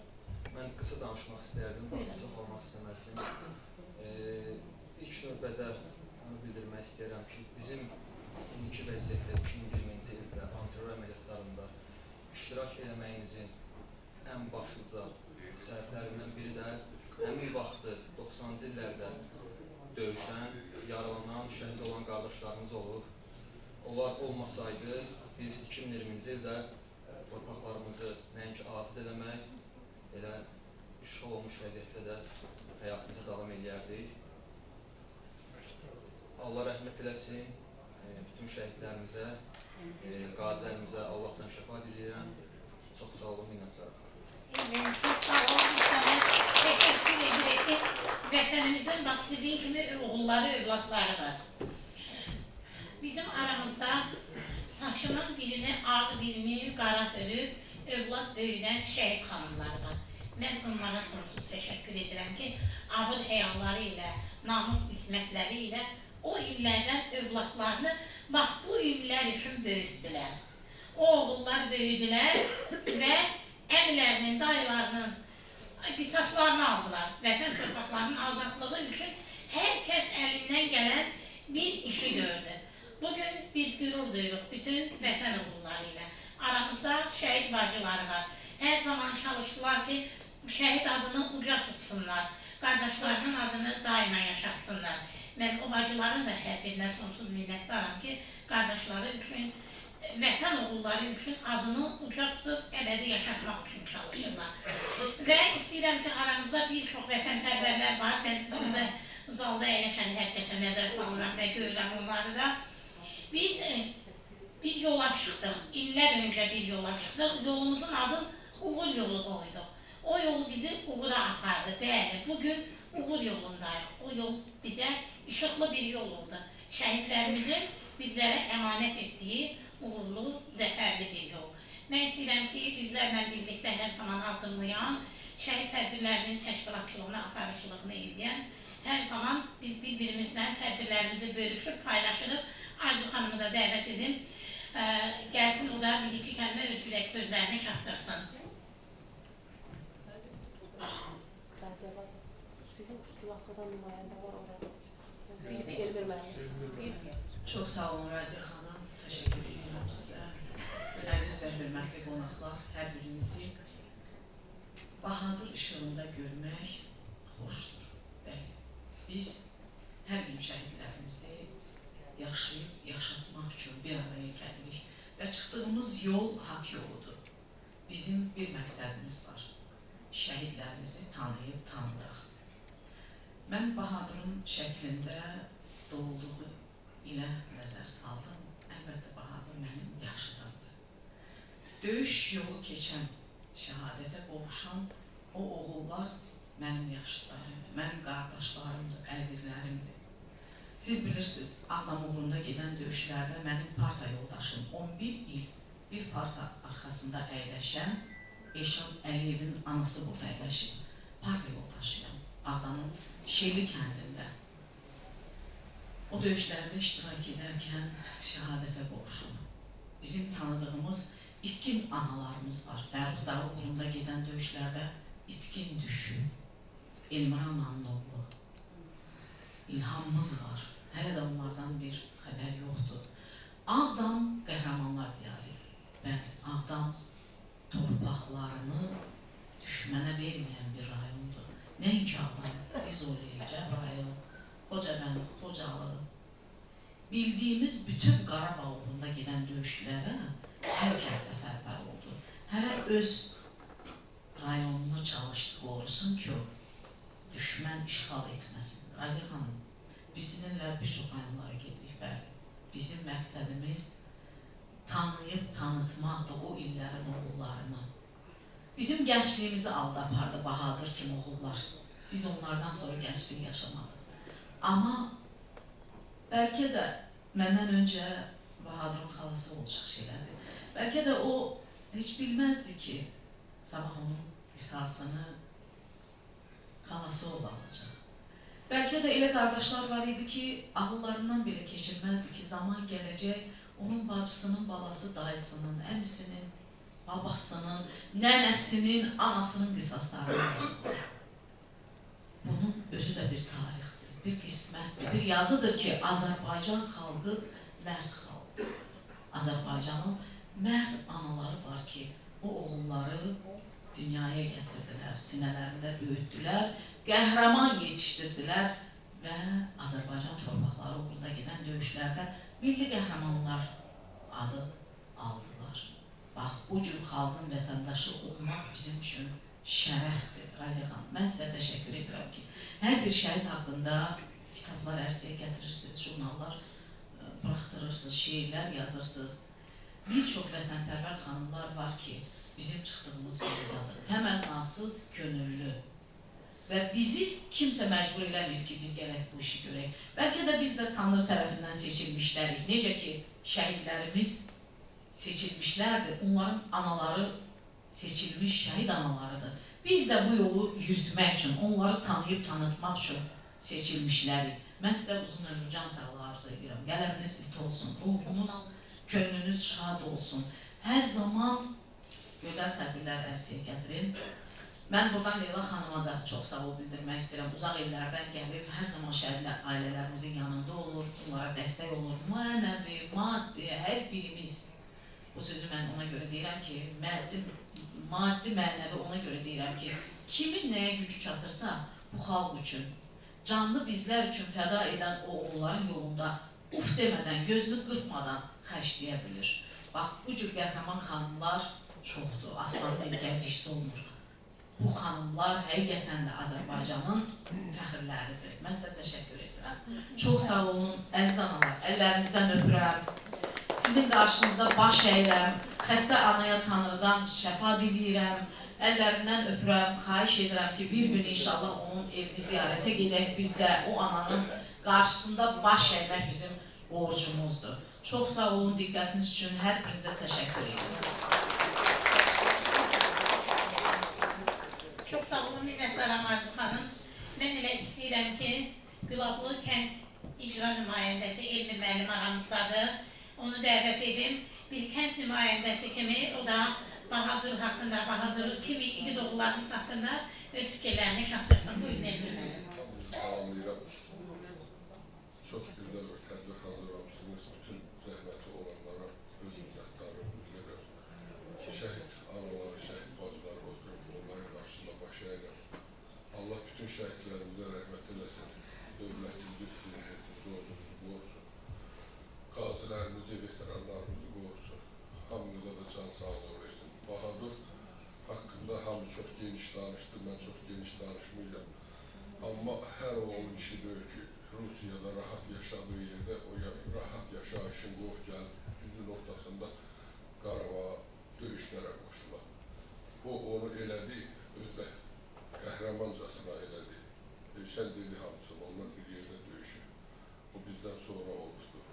Mən qısa danışmaq istərdim, çox olmaq istəməzdim. İlk növbədə onu bildirmək istəyirəm ki, bizim indiki vəziyyətdə 2020-ci ildə antiterror əməliyyatlarında iştirak eləməyimizin ən başlıca səbəblərindən biri də həmin vaxtı 90-cı illərdə döyüşən, yaralanan, şəhid olan qardaşlarımız olub. Onlar olmasaydı, biz 2020-ci ildə torpaqlarımızı nəinki azad eləmək, elə işğal olmuş vəziyyətdə də həyatımıza davam edərdik. Allah rəhmət eləsin, bütün şəhidlərimizə, qazilərimizə Allahdan şəfaət edirəm. Çox sağ olun, minnətdarım. Çok sağ olun, sana teşekkür ederek vətənimiz Ailəmizin bax sizin kimi oğulları, övladları var. Bizim aramızda saçının birini ağ, birini qara bölüb, övlad böyüdən şəhid xanımlar var. Mən onlara sonsuz təşəkkür edirəm ki, abır həyalları ilə, namus qismətləri ilə o illərdən övladlarını bax bu illər üçün böyütdülər. O oğullar böyüdülər və əmilərinin, dayılarının qisaslarını aldılar. Vətən torpaqlarının azadlığı üçün hər kəs əlindən gələn bir işi gördü. Bugün biz qürur duyuruq bütün vətən oğulları ilə. Aramızda şəhid bacıları var. Hər zaman çalışdılar ki, şəhid adını uca tutsunlar. Qardaşlarının adını daima yaşatsınlar. Mən o bacıların da hər birinə sonsuz minnətdaram ki, qardaşları üçün, vətən oğulları üçün adını uca tutub əbədi yaşatmaq üçün çalışırlar. Və istəyirəm ki, aramızda bir çox vətənpərvərlər var. Mən burada zalda əyləşən hər kəsə nəzər salıram və görürəm onları da. Biz bir yola çıxdıq, illər öncə bir yola çıxdıq. Yolumuzun adı Uğur yolu qoyduq. O yol bizi uğura apardı. Bəli, bugün uğur yolundayıq. O yol bizə işıqlı bir yol oldu. Şəhidlərimizin bizlərə əmanət etdiyi uğurlu, zəfərli bir yol. Nə istəyirəm ki, bizlərlə birlikdə hər zaman addımlayan, şəhid tədbirlərinin təşkilatçılığına, aparıcılığını edən, hər zaman biz bir-birimizlə tədbirlərimizi bölüşüb, paylaşırıq. Arzu xanımı da dəvət edim. Gəlsin o da bir iki kəlmə öz ürək sözlərini çatdırsın. Bizim Qulaqlıdan nümayəndə var orada. Çox sağ olun Raziyə xanım. Təşəkkür edirəm sizə. Əziz və hörmətli qonaqlar, hər birinizi bahadır işığında görmək xoşdur. Bəli, biz hər gün şəhidlərimizi yaşayıb, yaşatmaq üçün bir araya gəlirik və çıxdığımız yol haqq yoludur. Bizim bir məqsədimiz var, şəhidlərimizi tanıyıb tanıdıq. Mən Bahadırın şəklində doğulduğu ilə nəzər saldım. Əlbəttə, Bahadır mənim yaşıdamdır. Döyüş yolu keçən, şəhadətə qovuşan o oğullar mənim yaşıdlarımdır, mənim qardaşlarımdır, əzizlərimdir. Siz bilirsiniz, Ağdam uğrunda gedən döyüşlərdə mənim parta yoldaşım 11 il bir parta arxasında əyləşən Eşan Əliyevin anası burada əyləşib. Parta yoldaşıyam, Ağdamın Şeli kəndində. O döyüşlərdə iştirak edərkən şəhadətə qovuşum. Bizim tanıdığımız itkin analarımız var. Fərux Dağı uğrunda gedən döyüşlərdə itkin düşün. Elmran Annoğlu, İlhamımız var. Hələ də onlardan bir xəbər yoxdur. Ağdam qəhrəmanlar diyarı. Bəli, Ağdam torpaqlarını düşmənə verməyən bir rayondur. Nəinki Ağdam, Füzuli, Cəbrayıl, Xocabənd, Xocalı. Bildiyimiz bütün Qarabağ uğrunda gedən döyüşlərə hər kəs səfərbər oldu. Hələ öz rayonunu çalışdı, qorusun ki, düşmən işğal etməsin. Raziyə xanım, biz sizinlə bir çox rayonlara gedirik, bəli. Bizim məqsədimiz tanıyıb, tanıtmaqdır o illərin oğullarını. Bizim gəncliyimizi aldı apardı Bahadır kimi oğullar. Biz onlardan sonra gəncliyi yaşamadıq. Amma bəlkə də məndən öncə Bahadırın xalası olacaq şeylərdir. Bəlkə də o heç bilməzdi ki, sabah onun qisasını xalası olacaq. Bəlkə də elə qardaşlar var idi ki, ağıllarından belə keçirməzdi ki, zaman gələcək, onun bacısının, balası, dayısının, əmisinin, babasının, nənəsinin, anasının qisaslarını olacaq. Bunun özü də bir tarixdir, bir qismətdir, bir yazıdır ki, Azərbaycan xalqı mərd xalqdır. Azərbaycanın mərd anaları var ki, o oğulları dünyaya gətirdilər, sinələrində böyütdülər, qəhrəman yetişdirdilər və Azərbaycan torpaqları uğrunda gedən döyüşlərdə milli qəhrəmanlar adı aldılar. Bax, bu cür xalqın vətəndaşı olmaq bizim üçün şərəfdir. Raziyə xanım, mən sizə təşəkkür edirəm ki, hər bir şəhid haqqında kitablar ərsəyə gətirirsiniz, jurnallar buraxdırırsınız, şeirlər yazırsınız. Bir çox vətənpərvər xanımlar var ki, bizim çıxdığımız yoldadır. Təmənnasız, könüllü. və bizi kimsə məcbur eləmir ki, biz gələk bu işi görək. Bəlkə də biz də Tanrı tərəfindən seçilmişlərik. Necə ki, şəhidlərimiz seçilmişlərdir, onların anaları seçilmiş şəhid analarıdır. Biz də bu yolu yürütmək üçün, onları tanıyıb tanıtmaq üçün seçilmişlərik. Mən sizə uzun ömür, can sağlığı arzu edirəm. Qələminiz bit olsun, ruhunuz, könlünüz şad olsun. Hər zaman gözəl tədbirlər ərsəyə gətirin. Mən buradan Leyla xanıma da çox sağ ol bildirmək istəyirəm. Uzaq illərdən gəlib, hər zaman şəhidlər ailələrimizin yanında olur, onlara dəstək olur. Mənəvi, maddi, hər birimiz. Bu sözü mən ona görə deyirəm ki, maddi, mənəvi ona görə deyirəm ki, kimin nəyə gücü çatırsa, bu xalq üçün, canlı bizlər üçün fəda edən o onların yolunda uf demədən, gözünü qırpmadan xərcləyə bilir. Bax, bu cür qəhrəman xanımlar çoxdur, aslanın ilgəncisi olmur. Bu xanımlar həqiqətən də Azərbaycanın fəxrləridir. Mən sizə təşəkkür edirəm. Çox sağ olun, əziz analar, əllərinizdən öpürəm. Sizin qarşınızda baş əyirəm, xəstə anaya Tanrıdan şəfa diləyirəm, əllərindən öpürəm, xahiş edirəm ki, bir gün inşallah onun evini ziyarətə gedək, biz də o ananın qarşısında baş əymək bizim borcumuzdur. Çox sağ olun, diqqətiniz üçün hər birinizə təşəkkür edirəm. Çox sağ olun, minnətdaram Arzu xanım. Mən elə istəyirəm ki, Gülablı kənd icra nümayəndəsi Elmir müəllim aramızdadır. Onu dəvət edim. Bir kənd nümayəndəsi kimi, o da Bahadur haqqında, Bahadur kimi igid oğullarımız haqqında öz fikirlərini çatdırsın. Buyurun Elmir müəllim. Salamlayıram. Çox gözəl bir tədbir hazırlamışsınız. Bütün zəhməti olanlara öz minnətdarım bildirirəm. Şəhid analары, şəhid bacıları oturub, onların qarşısında baş əyirəm. Allah bütün şəhidlərimizə rəhmət eləsin. Dövlətimizi, prezidentimizi ordumuzu qorusun. Qazilərimizi, veteranlarımızı qorusun. Hamınıza da can sağlığı versin. Bahadur haqqında hamı çox geniş danışdı, mən çox geniş danışmayacağım. Amma hər oğlun işi deyil ki, Rusiyada rahat yaşadığı yerdə o rahat yaşayışın qoğ gəlib, düzün ortasında Qarabağa döyüşlərə qoşular. Bu onu elədi, özdə qəhrəmancasına elədi. Sən dedi hamısını, onlar bir yerdə döyüşür. Bu bizdən sonra olmuşdur.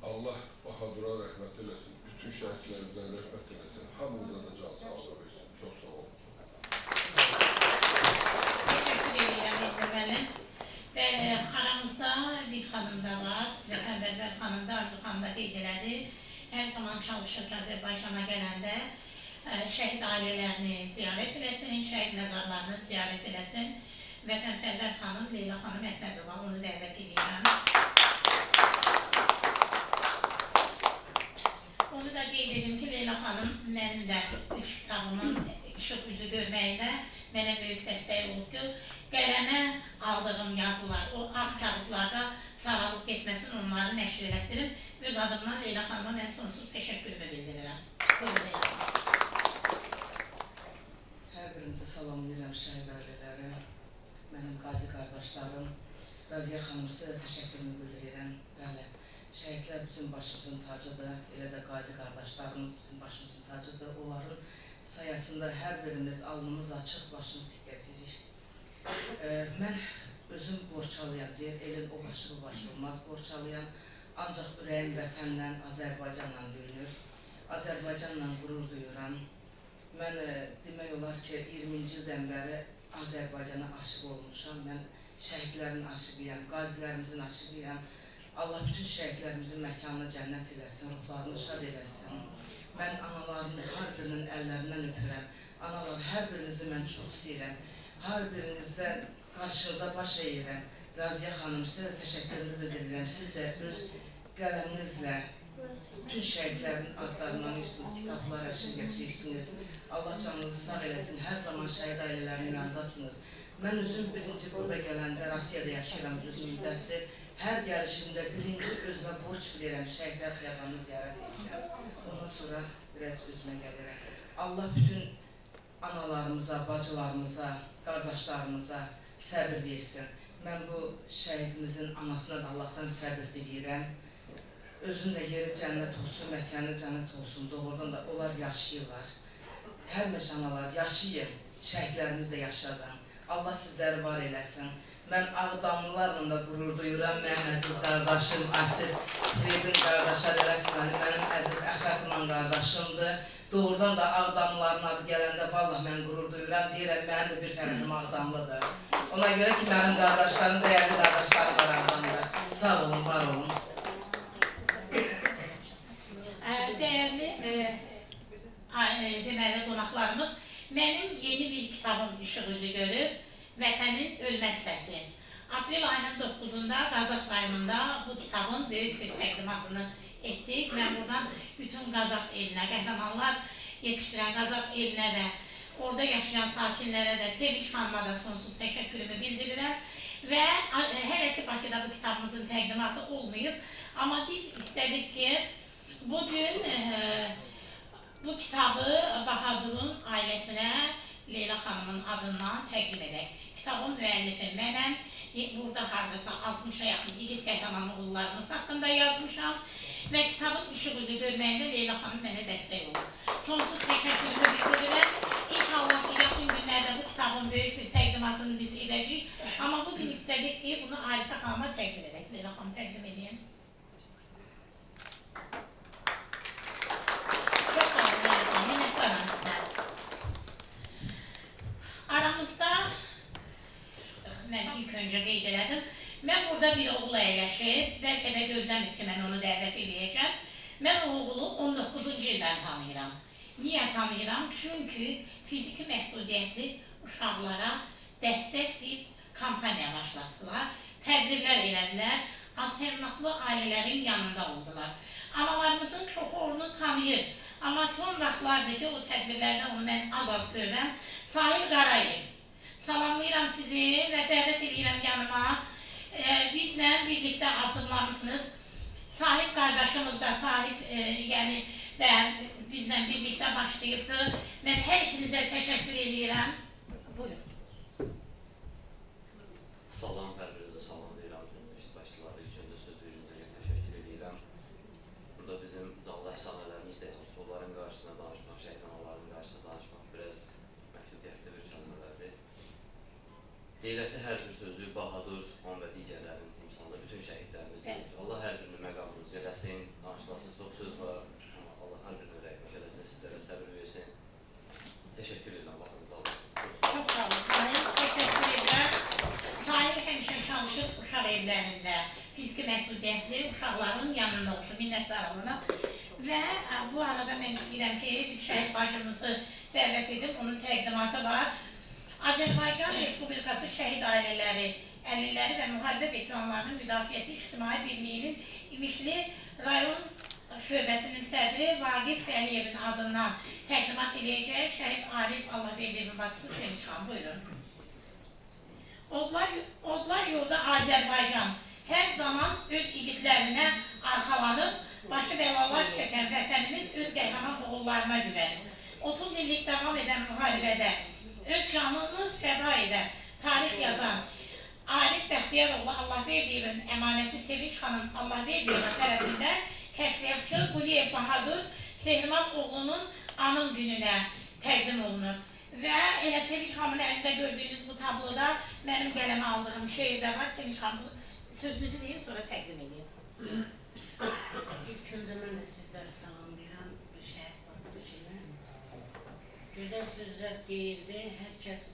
Allah Bahadura rəhmət eləsin, bütün şəhidlərimizdən rəhmət eləsin, hamımıza da can sağlığı versin. Çox sağ olun. Teşekkür edirəm Elmir müəllim. Və aramızda bir xanım da var, Vətənbərlər xanım da, Arzu xanım da qeyd elədi. Hər zaman çalışır ki, Azərbaycana gələndə şəhid ailələrini ziyarət eləsin, şəhid məzarlarını ziyarət eləsin. Vətənbərlər xanım, Leyla xanım Əhmədova, onu dəvət edirəm. Onu da qeyd edim ki, Leyla xanım mənim də üç kitabımın işıq üzü görməyində mənə böyük dəstək olub ki, qələmə aldığım yazılar, o ağ kağızlarda saralıb getməsin, onları nəşr elətdirim. Öz adımdan Leyla xanıma mən sonsuz təşəkkürümü bildirirəm. Buyurun Leyla xanım. Hər birinizə salamlayıram şəhid ailələri, mənim qazi qardaşlarım, Raziyə xanım sizə təşəkkürümü bildirirəm. Bəli, şəhidlər bizim başımızın tacıdır, elə də qazi qardaşlarımız bizim başımızın tacıdır. Onların sayəsində hər birimiz alnımız açıq, başımız dik gəzirik. Mən özüm borçalıyam, deyir, elin o başı bu başı olmaz, borçalıyam. Ancaq ürəyim vətənlə, Azərbaycanla döyünür. Azərbaycanla qürur duyuram. Mən demək olar ki, 20-ci ildən bəri Azərbaycana aşıq olmuşam. Mən şəhidlərin aşığıyam, qazilərimizin aşığıyam. Allah bütün şəhidlərimizin məkanını cənnət eləsin, ruhlarını şad eləsin. Mən anaların hər birinin əllərindən öpürəm. Analar, hər birinizi mən çox istəyirəm. Hər birinizdə qarşıda baş əyirəm. Raziyə xanım, sizə təşəkkürümü bildirirəm. Siz də öz qələminizlə bütün şəhidlərin adlarını anırsınız, kitablar əşin getirirsiniz. Allah canınızı sağ eləsin, hər zaman şəhid ailələrinin yanındasınız. Mən özüm birinci burada gələndə, Rusiyada yaşayıram uzun müddətdir. Hər gəlişimdə birinci özümə borc bilirəm, şəhidlər xiyabanını ziyarət edirəm. Ondan sonra biraz özümə gəlirəm. Allah bütün analarımıza, bacılarımıza, qardaşlarımıza səbir versin. Mən bu şəhidimizin anasına da Allahdan səbir diləyirəm. Özün də yeri cənnət olsun, məkanı cənnət olsun, doğrudan da onlar yaşayırlar. Hər məşanalar yaşayın, şəhidlərimiz də yaşadan. Allah sizləri var eləsin. Mən Ağdamlılarla da qürur duyuram. Mənim əziz qardaşım Asif Firidin qardaşa rəfməni mənim əziz əxlaqla qardaşımdır. Doğrudan da Ağdamlıların adı gələndə vallah mən qürur duyuram. Deyirəm, mənim də bir tərəfim Ağdamlıdır. Ona görə ki, mənim qardaşlarım, dəyərli qardaşlarım var Ağdamda. Sağ olun, var olun. Dəyərli deməli qonaqlarımız, mənim yeni bir kitabım işıq üzü görüb, Vətənin Ölməz Səsi. Aprel ayının 9-da Qazax rayonunda bu kitabın böyük bir təqdimatını etdik. Mən buradan bütün Qazax elinə, qəhrəmanlar yetişdirən Qazax elinə də, orada yaşayan sakinlərə də, Sevinç xanıma da sonsuz təşəkkürümü bildirirəm. Və hələ ki Bakıda bu kitabımızın təqdimatı olmayıb, amma biz istədik ki, bugün bu kitabı Bahadurun ailəsinə Leyla xanımın adından təqdim edək. Kitabın müəllifi mənəm. Burada hardasa 60-a yaxın yiğit qəhrəman oğullarımız haqqında yazmışam. Və kitabın işıq üzü görməyində Leyla xanım mənə dəstək olur. Sonsuz təşəkkürümü bildirirəm. İnşallah ki, yaxın günlərdə bu kitabın böyük bir təqdimatını biz edəcəyik. Amma bugün istədik ki, bunu Arifə xanıma təqdim edək. Leyla xanım təqdim edeyim. Çox sağ olun, Leyla xanım. Minnətdaram sizə. Aramızda, mən ilk öncə qeyd elədim, mən burada bir oğul əyləşib, bəlkə də gözləmir ki, mən onu dəvət edəcəm. Mən o oğulu 19-cu ildən tanıyıram. Niyə tanıyıram? Çünki fiziki məhdudiyyətli uşaqlara dəstək bir kampaniya başlatdılar, tədbirlər elədilər, aztəminatlı ailələrin yanında oldular. Analarımızın çoxu onu tanıyır, amma son vaxtlardır ki, o tədbirlərdən onu mən az görürəm. Sahil Qarayev, salamlayıram sizi və dəvət edirəm yanıma. Bizlə birlikdə addımlamışsınız. Sahib qardaşımız da, yəni bizlə birlikdə başlayıbdır. Mən hər ikinizə təşəkkür edirəm. Buyurun. Salam, hər birinizə salamlayıram. İştirakçıları ilk öncə söz verdiğinizə təşəkkür edirəm. Burada bizim canlı əfsanələrimiz də yoxdur. Onların qarşısına danışmaq, şəhid anaların qarşısına danışmaq biraz məhdudiyətli bir kəlmələrdir. Deyiləsi hər bir sözü Bahadur, Sübhan və digərlərinin timsalında bütün şəhidlərimizdir. Allah hər birini məqamınızı eləsin, danışılasız çox söz var. Allah hər birini rəhmət eləsin, sizlərə səbir versin. Təşəkkür edirəm, vaxtınızı alın. Çox sağ olun. Təşəkkür edirəm. Sahib həmişə çalışır uşaq evlərində, fiziki məhdudiyyətli uşaqların yanında olsun, minnətdaram ona. Və bu arada mən istəyirəm ki, biz şəhid bacımızı dəvət edib, onun təqdimatı var. Azərbaycan Respublikası Şəhid Ailələri, Əlilləri və Müharibə Veteranlarının Müdafiəsi İctimai Birliyinin İmişli rayon şöbəsinin sədri Vaqif Vəliyevin adından təqdimat edəcək şəhid Arif Allahverdiyevin bacısı Sevinç xan. Buyurun. Odlar yolda Azərbaycan hər zaman öz igidlərinə arxalanıb, başı bəlalar çəkən vətənimiz öz qəhrəman oğullarına güvənir. 30 illik davam edən müharibədə öz canını fəda edən, tarix yazan Arif Bəxtiyaroğlu Allahverdiyevin əmanəti Sevinç xanım Allahverdiyevin tərəfindən kəşfiyyatçı Quliyev Bahadur Sehriman oğlunun anım gününə təqdim olunur. Və elə Sevinç xanımın əlində gördüyünüz bu tabloda mənim qələmə aldığım şeir də var. Sevinç xanım sözünüzü deyin, sonra təqdim edeyim. İlk öncə mən də sizləri salamlayıram, şəhid bacısı kimi. Gözəl sözlər deyildi, hər kəs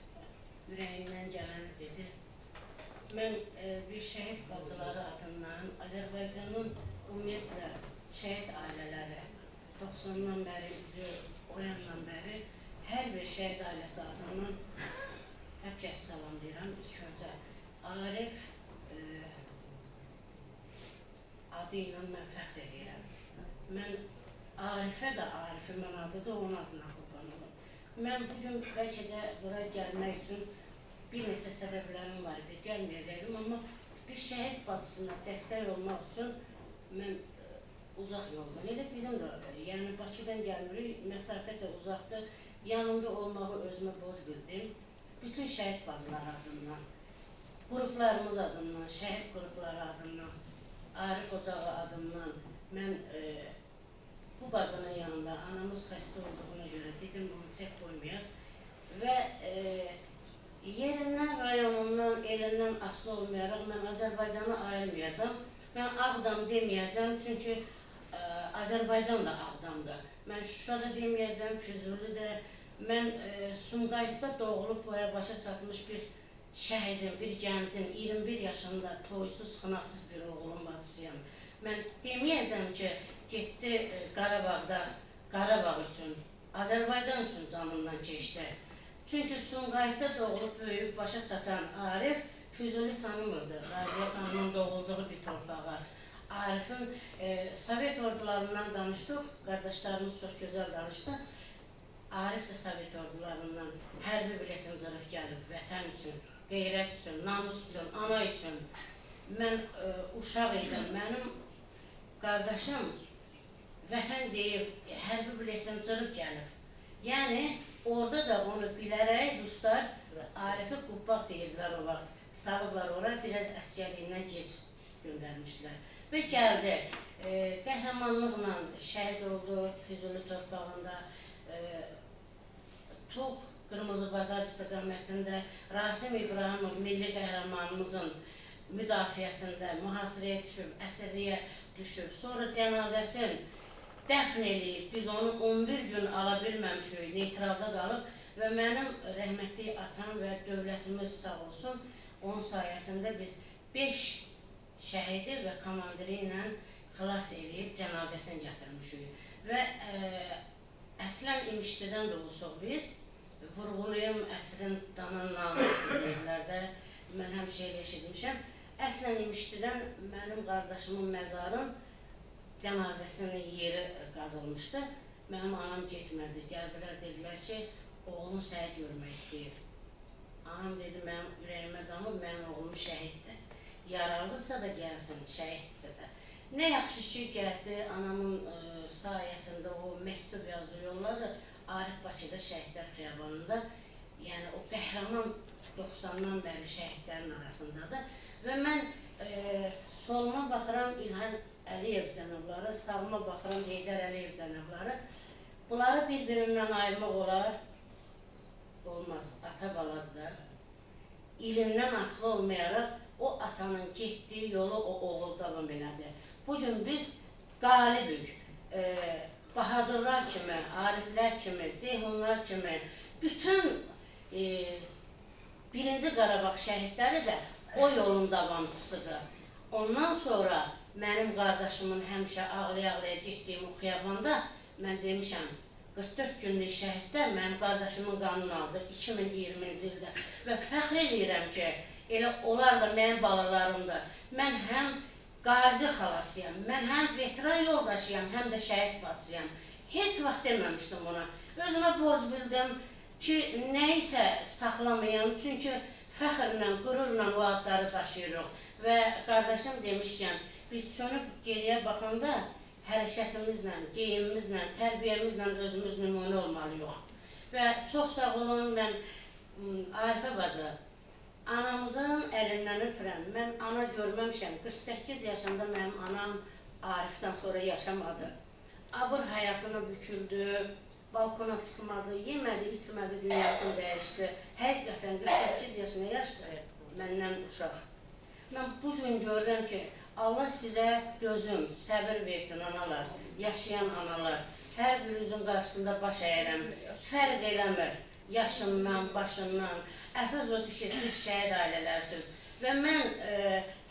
ürəyindən gələni dedi. Mən bir şəhid bacıları adından, Azərbaycanın ümumiyyətlə şəhid ailələri 90-dan bəri, o yandan bəri hər bir şəhid ailəsi adından hər kəs salamlayıram. İlk öncə Arif adı ilə mən fəxr edirəm. Mən Arifə də Arifimin adıdır, onun adına qurban olum. Mən bugün bəlkə də bura gəlmək üçün bir neçə səbəblərim var idi, gəlməyəcəkdim, amma bir şəhid bacısına dəstək olmaq üçün mən uzaq yoldan, elə bizim də, yəni Bakıdan gəlmirik, məsafəcə uzaqdır, yanımda olmağı özümə boz bildim. Bütün şəhid bacılar adından, qruplarımız adından, şəhid qrupları adından, Arif Ocağı adından mən bu bacının yanında anamız xəstə olduğuna görə dedim, onu tək qoymayaq və yerindən yerdən asılı olmayaraq mən Azərbaycanı ayırmayacam. Mən Ağdam deməyəcəm, çünki Azərbaycan da Ağdamdır. Mən Şuşada deməyəcəm, Füzuli də. Mən Sumqayıtda doğulub boya başa çatmış bir şəhidin, bir gəncin, 21 yaşında toysuz, xınasız bir oğlun bacısıyam. Mən deməyəcəm ki, getdi Qarabağda, Qarabağ üçün, Azərbaycan üçün canından keçdi. Çünki Sumqayıtda doğulub, böyüyüb, başa çatan Arif Füzuli tanımırdı. Raziyə xanımın doğulduğu bir torpağa. Arif'in Sovet ordularından danışdıq, qardaşlarımız çox gözəl danışdı. Arif də Sovet ordularından hərbi biletin cırıq gəlib, vətən üçün, qeyrət üçün, namus üçün, ana üçün. Mən uşaq idim, mənim qardaşım vətən deyib, hərbi biletin cırıq gəlib. Yəni, orada da onu bilərək, dostlar, Arif'i Qubbaq deyirdilər o vaxt. Salıblar ora, biraz əskərliyindən gec göndərmişdilər. Və gəldi, qəhrəmanlıqla şəhid oldu Füzuli torpağında, Tuğ Qırmızı Bazar istiqamətində Rasim İbrahimov milli qəhrəmanımızın müdafiəsində mühasirəyə düşüb, əsirliyə düşüb, sonra cənazəsin dəfn eləyib, biz onu 11 gün ala bilməmişik, neytralda qalıb və mənim rəhmətli atam və dövlətimiz sağ olsun, onun sayəsində biz 5 şəhidi və komandiri ilə xilas eləyib cənazəsini gətirmişik. Və əslən İmişlidən də olsuq biz, vurğulayım əsrin danan namusu deyirlər də, mən həmişə elə eşitmişəm. Əslən İmişlidən mənim qardaşımın məzarın cənazəsinin yeri qazılmışdı. Mənim anam getmədi, gəldilər, dedilər ki, oğlun səni görmək istəyir. Anam dedi, mənim ürəyimə damıb, mənim oğlum şəhiddir. Yaralıdırsa da gəlsin, şəhiddirsə də. Nə yaxşı ki, gəldi, anamın sayəsində o məktub yazdı, yolladı. Arif Bakıda şəhidlər xiyabanında, yəni o qəhrəman 90-dan bəri şəhidlərin arasındadır. Və mən soluma baxıram İlhan Əliyev cənabları, sağıma baxıram Heydər Əliyev cənabları. Bunları bir-birindən ayırmaq olar, olmaz, ata baladılar. İlindən asılı olmayaraq, o atanın getdiyi yolu o oğul davam elədi. Bugün biz qalibük, Bahadırlar kimi, Ariflər kimi, Ceyhunlar kimi, bütün 1-ci Qarabağ şəhidləri də o yolun davamçısıdır. Ondan sonra mənim qardaşımın həmişə ağlaya-ağlaya getdiyim o xiyabanda mən demişəm, 44 günlük şəhidlər mənim qardaşımın qanını aldı 2020-ci ildə və fəxr edirəm ki, elə onlar da mənim balalarımdır. Mən həm qazi xalasıyam, mən həm veteran yoldaşıyam, həm də şəhid bacısıyam. Heç vaxt deməmişdim ona. Özümə borc bildim ki, nəyisə saxlamayam, çünki fəxrlə, qürurla o adları daşıyırıq. Və qardaşım demişkən, biz çönüb geriyə baxanda hərəkətimizlə, geyimimizlə, tərbiyəmizlə özümüz nümunə olmalıyıq. Və çox sağ olun, mən Arifə bacı, anamızın əlindən öpürəm. Mən ana görməmişəm. 48 yaşında mənim anam Arifdən sonra yaşamadı. Abır hayasını büküldü, balkona çıxmadı, yemədi, içmədi, dünyasını dəyişdi. Həqiqətən 48 yaşına yaşdır, məndən uşaq. Mən bu gün görürəm ki, Allah sizə gözüm, səbir versin analar, yaşayan analar. Hər birinizin qarşısında baş əyirəm, fərq eləmir. Yaşından, başından, əsas odur ki, siz şəhid ailələrsiniz. Və mən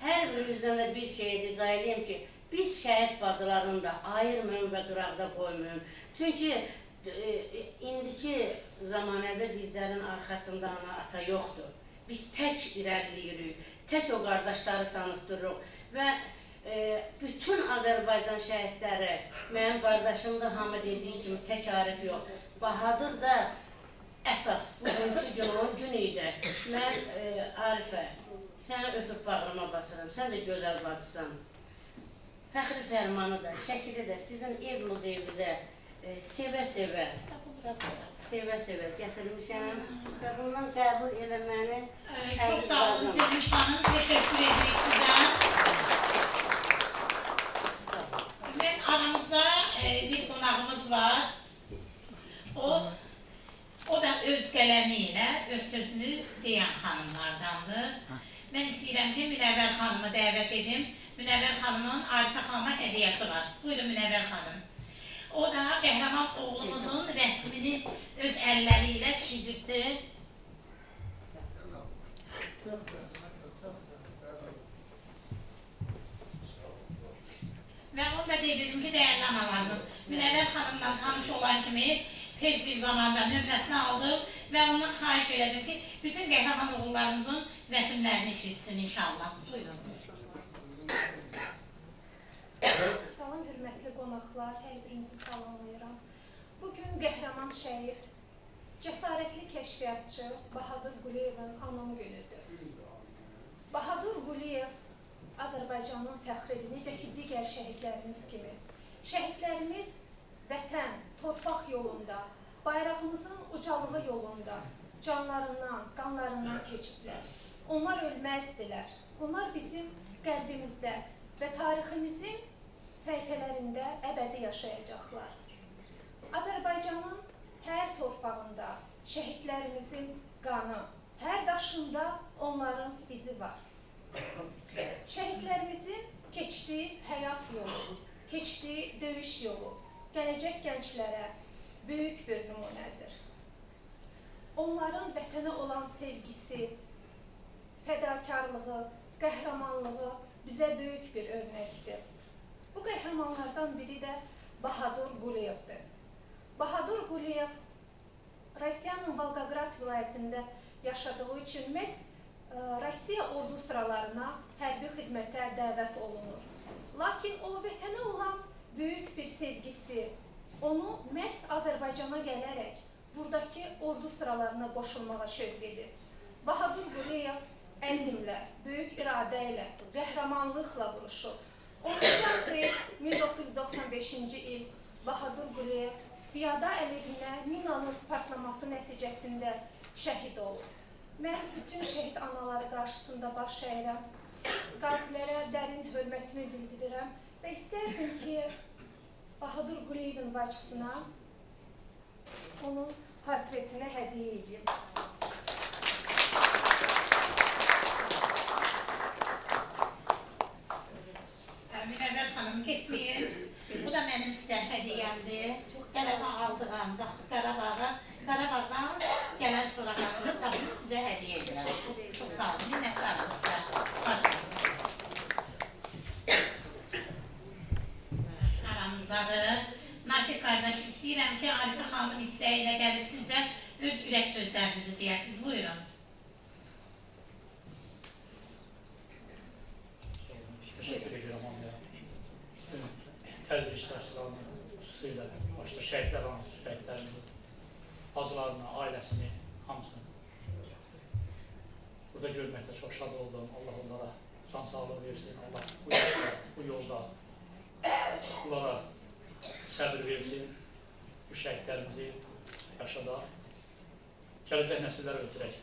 hər birinizdən də bir şey rica edeyim ki, biz şəhid bacılarını da ayırmayın və qıraqda qoymayın. Çünki indiki zamanədə bizlərin arxasında ana, ata yoxdur. Biz tək irəliləyirik, tək o qardaşları tanıtdırırıq və bütün Azərbaycan şəhidləri, mənim qardaşım da hamı dediyi kimi tək Arif yox, Bahadır da əsas, bugünkü gün onun günü idi. Mən Arifə, səni öpüb bağrıma basıram, sən də gözəl bacısan. Fəxri fərmanı da, şəkili də sizin ev muzeyimizə sevə-sevə gətirmişəm və bundan qəbul eləməni Çox sağ olun Sevinç xanım, təşəkkür edirik sizə. Və aramızda bir qonağımız var. O da öz qələmi ilə öz sözünü deyən xanımlardandır. mən istəyirəm ki, Münəvvər xanımı dəvət edim. Münəvvər xanımın Arifə xanıma hədiyəsi var. Buyurun Münəvvər xanım. O da qəhrəman oğlumuzun rəsmini öz əlləri ilə çizibdir. Və onu da dedim ki, dəyərli analarımız, Münəvvər xanımla tanış olan kimi tez bir zamanda nömrəsini aldım və ondan xahiş elədim ki, bütün qəhrəman oğullarımızın rəsmlərini çizsin inşallah. Buyurun. Salam, hörmətli qonaqlar, hər birinizi salamlayıram. Bugün qəhrəman şəir, cəsarətli kəşfiyyatçı Bahadur Quliyevin anım günüdür. Bahadur Quliyev Azərbaycanın fəxridir, necə ki, digər şəhidlərimiz kimi. Şəhidlərimiz vətən, torpaq yolunda, bayrağımızın ucalığı yolunda canlarından, qanlarından keçiblər. Onlar ölməzdilər. Onlar bizim qəlbimizdə və tariximizin səhifələrində əbədi yaşayacaqlar. Azərbaycanın hər torpağında şəhidlərimizin qanı, hər daşında onların izi var. Şəhidlərimizin keçdiyi həyat yolu, keçdiyi döyüş yolu gələcək gənclərə böyük bir nümunədir. Onların vətənə olan sevgisi, fədakarlığı, qəhrəmanlığı bizə böyük bir örnəkdir. Bu qəhrəmanlardan biri də Bahadur Quliyevdir. Bahadur Quliyev Rusiyanın Volqograd vilayətində yaşadığı üçün məhz Rusiya ordu sıralarına hərbi xidmətə dəvət olunur. Lakin o vətənə olan böyük bir sevgisi onu məhz Azərbaycana gələrək buradakı ordu sıralarına qoşulmağa şövq edir. Bahadur Quliyev əzmlə, böyük iradə ilə, qəhrəmanlıqla vuruşur. 13 aprel 1995-ci il Bahadur Quliyev piyada əleyhinə minanın partlaması nəticəsində şəhid olur. Mən bütün şəhid anaları qarşısında baş əyirəm, qazilərə dərin hörmətimi bildirirəm və istərdim ki, Bahadur Quliyevin bacısına onun portretini hədiyyə edeyim. Münəvvər xanım getməyin. Bu da mənim sizə hədiyyəmdir. Qərabağ aldığım, Qarabağdan gələn soraqlarını tapıb sizə hədiyyə edirəm. Çox sağ olun, minnətdarım sizə. Aramızdadır. Nafiq qardaş, istəyirəm ki, Arifə xanım istəyi ilə gəlib sizə öz ürək sözlərinizi deyəsiniz. Buyurun. Teşekkür ediyorum onlara. Tədbir iştirakçılarına, xüsusilə başta şəhidlər anı, şəhidlərimizin bacılarına, ailəsini, hamısını burada görməkdə çox şad oldum. Allah onlara can sağlığı versin. Allah bu yolda bunlara səbir versin. Bu şəhidlərimizi yaşadaq. Gələcək nəsillər ötürək.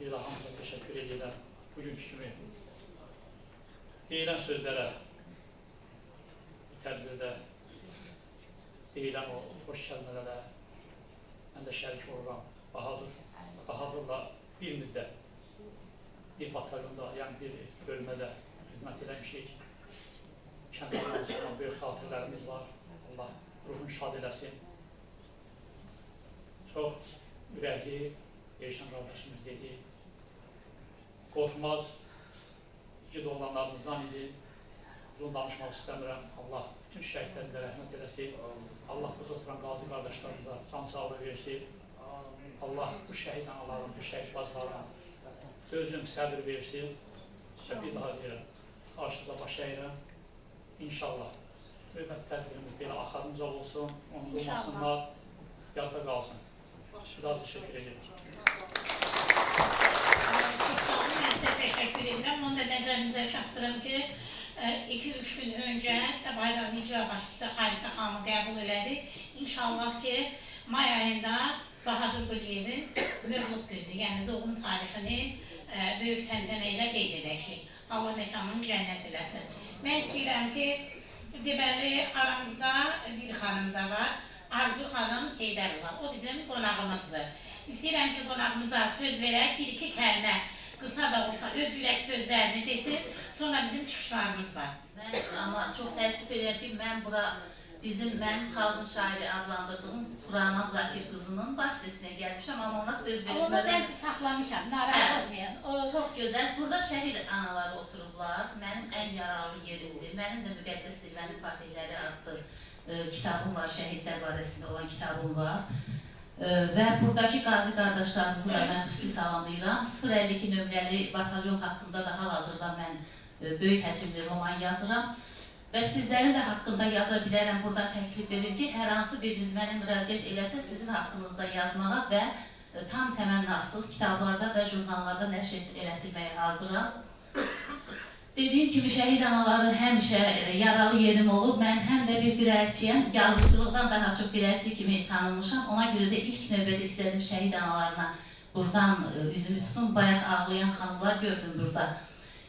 Bir daha hamıza təşəkkür edirəm. Bugünkü kimi deyilən sözlərə, tədbirdə deyilən o xoş kəlmələrə mən də şərik oluram. Bahadurla bir müddət bir batalyonda, yəni bir bölmədə xidmət eləmişik. Kəndlərdən çıxan böyük xatirlərimiz var. Allah ruhunu şad eləsin. Çox ürəkli, Eyşan qardaşımız dedi. Qorxmaz, igid olanlarımızdan idi. Uzun danışmaq istəmirəm. Allah bütün şəhidlərimizə rəhmət eləsin. Allah burada oturan qazi qardaşlarımıza can sağlığı versin. Allah bu şəhid anaların, bu şəhid bacıların özüm səbir versin. Və bir daha deyirəm, qarşıda baş əyirəm. İnşallah hörmət tədbirimiz belə axarınca olsun, onu olmasınlar, yadda qalsın. Daha teşekkür ederim. Ben size teşekkür ederim. Onu da nəzərinizə çatdırım ki, 2-3 gün öncə Səbayram icra başçısı Arifə xanımı qəbul elədi. İnşallah ki, may ayında Bahadur Quliyevin mövlud günü, yəni doğum tarixini böyük təntənə ilə qeyd edəcək. Allah məkanını cənnət eləsin. Mən istəyirəm ki, deməli aramızda bir xanım da var, Arzu xanım Heydərova. O bizim qonağımızdır. İstəyirəm ki, qonağımıza söz verək, bir-iki kəlmə qısa da olsa öz ürək sözlərini desin, sonra bizim çıxışlarımız var. Amma çox təəssüf edirəm ki, mənim xalqın şairi adlandırdığım Xuraman Zakir qızının vasitəsinə gəlmişəm, amma ona söz verilmədən... Onu mən saxlamışam, narahat olmayan. Çox gözəl. Burada şəhid anaları oturublar, mənim ən yaralı yerimdir. Mənim də Müqəddəs Zirvənin Fatihləri adlı kitabım var, şəhidlər barəsində olan kitabım var. Və buradakı qazi qardaşlarımızı da mən xüsusi salamlayıram. 052 nömrəli batalyon haqqında da hal-hazırda mən böyük həcmli roman yazıram. Və sizlərin də haqqında yaza bilərəm, buradan təklif edir ki, hər hansı biriniz mənə müraciət eləsə, sizin haqqınızda yazmağa və tam təmənnasız kitablarda və jurnallarda nəşr elətdirməyə hazıram. Dediyim kimi, şəhid anaları həmişə yaralı yerim olub. Mən həm də bir qiraətçiyəm, yazıçılıqdan daha çox qiraətçi kimi tanınmışam. Ona görə də ilk növbədə istədim şəhid analarına buradan üzümü tutum. Bayaq ağlayan xanımlar gördüm burada.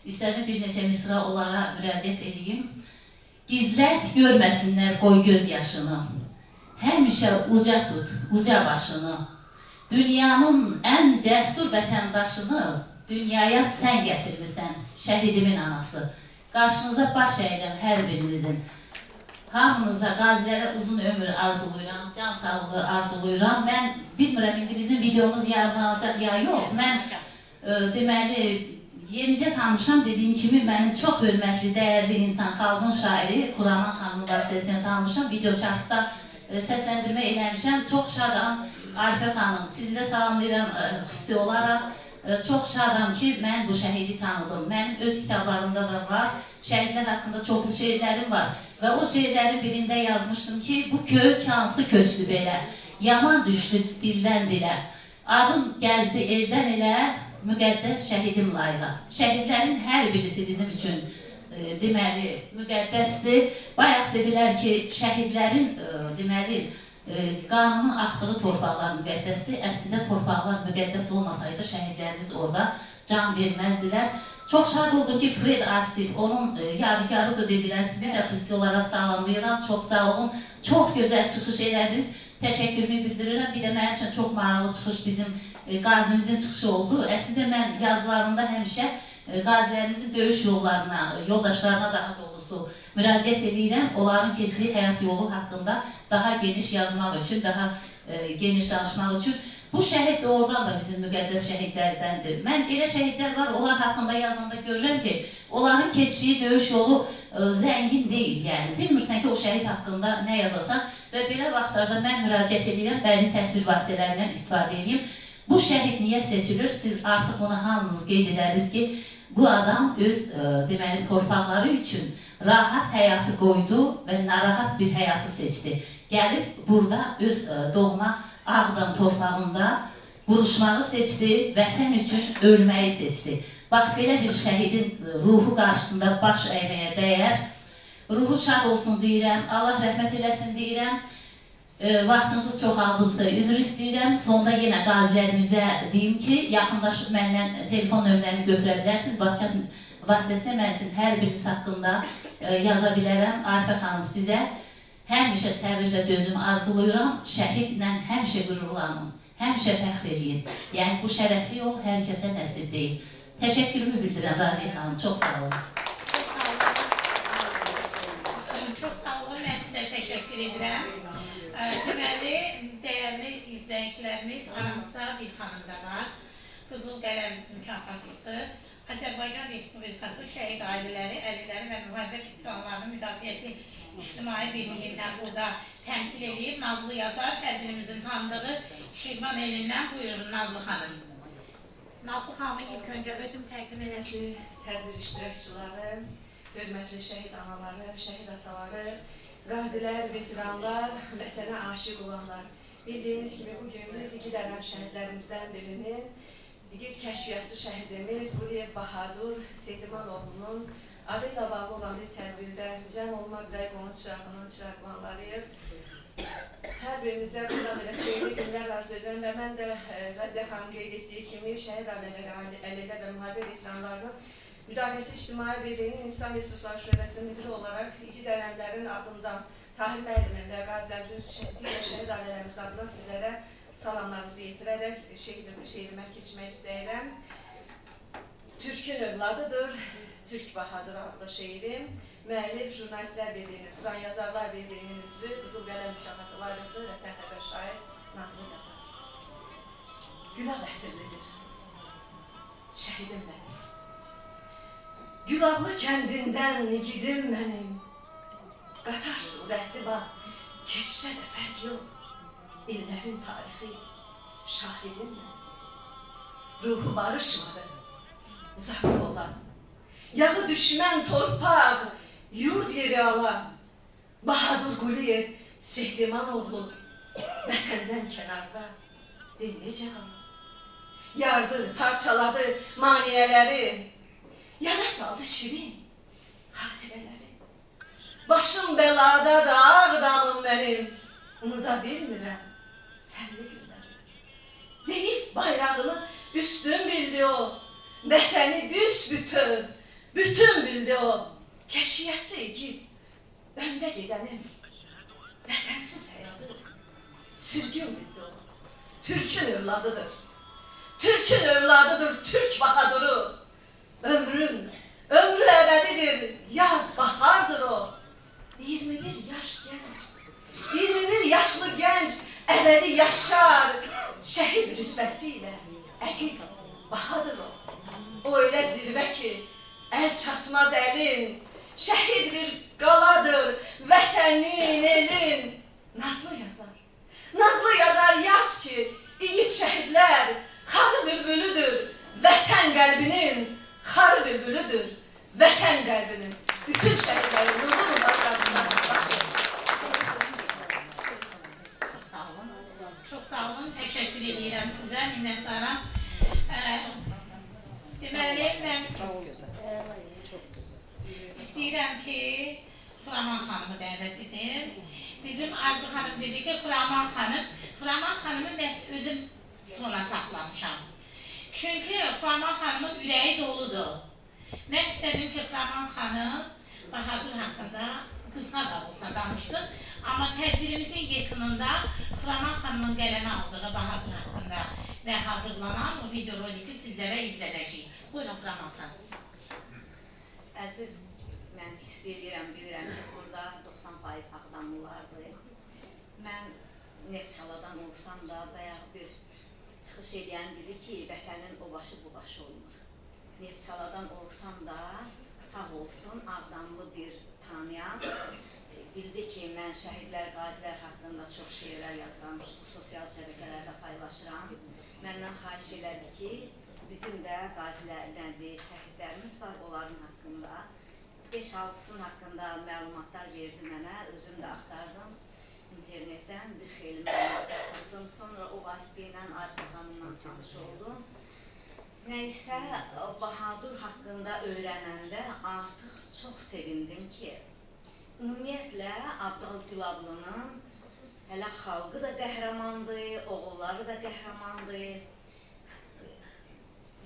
İstədim bir neçə misra onlara müraciət edeyim. Gizlət görməsinlər qoy göz yaşını, həmişə uca tut, uca başını. Dünyanın ən cəsur vətəndaşını dünyaya sən gətirmisən, şəhidimin anası. Qarşınıza baş əyirəm hər birinizin. Hamınıza, qazilərə uzun ömür arzuluyuram, can sağlığı arzuluyuram. Mən bilmirəm, indi bizim videomuz yarın alacaq ya yox. Mən deməli, yenicə tanımışam, dediyim kimi, mənim çox hörmətli, dəyərli insan, xalqın şairi Xuraman xanımın vasitəsilə tanımışam. Videoçartda səsləndirmə eləmişəm. Çox şadam, Arifə xanım, sizi də salamlayıram xüsusi olaraq. Çox şadam ki, mən bu şəhidi tanıdım. Mənim öz kitablarımda da var, şəhidlər haqqında çoxlu şeirlərim var. Və o şeirlərin birində yazmışdım ki, bu köç hansı köçdü belə, yaman düşdü dildən dilə. Adım gəzdi eldən elə, müqəddəs şəhidim layla. Şəhidlərin hər birisi bizim üçün deməli müqəddəsdir. Bayaq dedilər ki, şəhidlərin deməli qanının axdığı torpaqlar müqəddəsdir. Əslində torpaqlar müqəddəs olmasaydı şəhidlərimiz orada can verməzdilər. Çox şad oldum ki, Fred Asif, onun yadigarıdır dedilər. Sizi də xüsusi olaraq salamlayıram. Çox sağ olun. Çox gözəl çıxış elədiniz. Təşəkkürümü bildirirəm. Bir də mənim üçün çox maraqlı çıxış bizim qazimizin çıxışı oldu. Əslində mən yazılarımda həmişə qazilərimizin döyüş yollarına, yoldaşlarına daha doğrusu müraciət edirəm. Onların keçdiyi həyat yolu haqqında daha geniş yazmaq üçün, daha geniş danışmaq üçün. Bu şəhid doğrudan da bizim müqəddəs şəhidlərdəndir. Mən elə şəhidlər var, onlar haqqında yazanda görürəm ki, onların keçdiyi döyüş yolu zəngin deyil. Yəni, bilmirsən ki, o şəhid haqqında nə yazasan və belə vaxtlarda mən müraciət edirəm, bəlli təsvir vasitələrindən istifadə edeyim. Bu şəhid niyə seçilir? Siz artıq bunu hamınız qeyd edərsiniz ki, bu adam öz deməli torpaqları üçün rahat həyatı qoydu və narahat bir həyatı seçdi. Gəlib burada öz doğma Ağdam torpağında vuruşmağı seçdi, vətən üçün ölməyi seçdi. Bax, belə bir şəhidin ruhu qarşısında baş əyməyə dəyər. Ruhu şad olsun deyirəm, Allah rəhmət eləsin deyirəm. Vaxtınızı çox aldımsa üzr istəyirəm. Sonda yenə qazilərimizə deyim ki, yaxınlaşıb məndən telefon nömrəmi götürə bilərsiniz. WhatsApp vasitəsilə mən sizin hər biriniz haqqında yaza bilərəm. Arifə xanım, sizə həmişə səbir və dözüm arzuluyuram. Şəhidlə həmişə qürurlanın, həmişə fəxr edin. Yəni, bu şərəfli yol hər kəsə nəsib deyil. Təşəkkürümü bildirəm Raziyə xanım, çox sağ olun. Çox sağ olun, mən sizə təşəkkür edirəm. Deməli, dəyərli izləyicilərimiz, aramızda bir xanım da var. Qızıl Qələm mükafatçısı, Azərbaycan Respublikası Şəhid Ailələri, Əlilləri və Müharibə Veteranlarının Müdafiəsi İctimai Birliyindən burada təmsil edib. Nazlı yazar, hər birimizin tanıdığı Şirvan elindən buyurun Nazlı xanım. Nazlı xanımı ilk öncə özüm təqdim edəcəm. Tədbir iştirakçıları, hörmətli şəhid anaları, şəhid ataları, qazilər, veteranlar, vətənə aşiq olanlar. Bildiyiniz kimi bugün biz iki dənəm şəhidlərimizdən birinin, igid kəşfiyyatçı şəhidimiz Quliyev Bahadur Seyidimanoğlu'nun adıyla bağlı olan bir tədbirdə cəm olmaq üzrə onun çıraqlanlarıyıq. Hər birimizə burada belə xeyirli günlər arzu edirəm və mən də Raziyə xanım qeyd etdiyi kimi şəhid ailələri, əlillər və müharibə veteranlarının Müdafiəsi İctimai Birliyinin İnsan Resursları Şöbəsinin müdürü olaraq iki dənəmlərin adından Tahir müəllimin və qazilərimizin digər şəhid ailələrimiz adından sizlərə salamlarımızı yetirərək şeirimə keçmək istəyirəm. Türk'ün övladıdır. Türk Bahadır adlı şeirim. Müəllif Jurnalistlər Birliyinin, Turan Yazarlar Birliyinin üzvü, Qızıl Qələm Müşahatları Vətən Xəbər şair Nazlı Yazar. Gülab ətirlidir. Şəhidim mənim. Gülablı kəndindən igidim mənim. Qatar surətli bax, keçsə də fərq yox. İllərin tarixi, şahidim mənim. Ruhu barışmadı, uzaq yollar. Yağı düşmən torpaq, yurd yeri alan. Bahadur Quliyev, Sehliman oğlu, vətəndən kənarda, necə qalan? Yardı, parçaladı maniyələri, yana saldı şirin xatirələri. Başım bəlada da Ağdamım mənim, unuda bilmirəm sənli günləri. Deyib bayrağını üstün bildi o, vətəni büsbütün, bütün bildi o. Kəşfiyyatçı igid, öndə gedənin vətənsiz həyatı, sürgün bildi o. Türk'ün övladıdır. Türk'ün övladıdır, Türk Bahaduru. Ömrü əbədidir, yaz bahardır o. 21 yaş gənc, 21 yaşlı gənc əbədi yaşar. Şəhid rütbəsiyle əqib bahadır o. O elə zirvə ki, əl çatmaz əlin. Şəhid bir qaladır, vətənin, elin. Nazlı yazar yaz ki, igid şəhidlər xarı bülbülüdür. Vətən qəlbinin xarı bülbülüdür. Vətən qəlbinin bütün şəhidlərin nurlu başlarından başı. Çok sağ olun, teşekkür edirəm sizə, minnətdaram. Deməli, mən istəyirəm ki, Furaman xanımı dəvət edim. Bizim Arzu xanım dedi ki, Furaman xanımı məhz özüm sona saxlamışam. Çünki Furaman xanımın ürəyi doludur. Mən istədim ki, Furaman xanım Bahadur haqqında qısqa da olsa danışsın. Amma tədbirimizin yaxınında Furaman xanımın qələmə aldığı Bahadur haqqında və hazırlanan o videoroliki sizlərə izlədəcəyik. Buyurun Furaman xanım. Əziz, mən hiss edirəm, bilirəm ki, burada 90% Ağdamlılardır. Mən Neftçaladan olsam da bayaq bir çıxış edən biri ki, vətənin o başı bu başı olmur. Neftçaladan olsam da sağ olsun Ağdamlı bir tanıyan bildi ki, mən şəhidlər, qazilər haqqında çox şeirlər yazıram, sosial şəbəkələrdə paylaşıram. Məndən xahiş elədi ki, bizim də qazilərdir, şəhidlərimiz var onların haqqında. 5-6'sının haqqında məlumatlar verdi mənə, özüm də axtardım. İnternetdən bir xeyli məlumat axtardım. Sonra o vasitə ilə Arif xanımla tanış oldum. Nəysə, Bahadur haqqında öyrənəndə artıq çox sevindim ki, ümumiyyətlə Abdal Gülablının hələ xalqı da qəhrəmandır, oğulları da qəhrəmandır.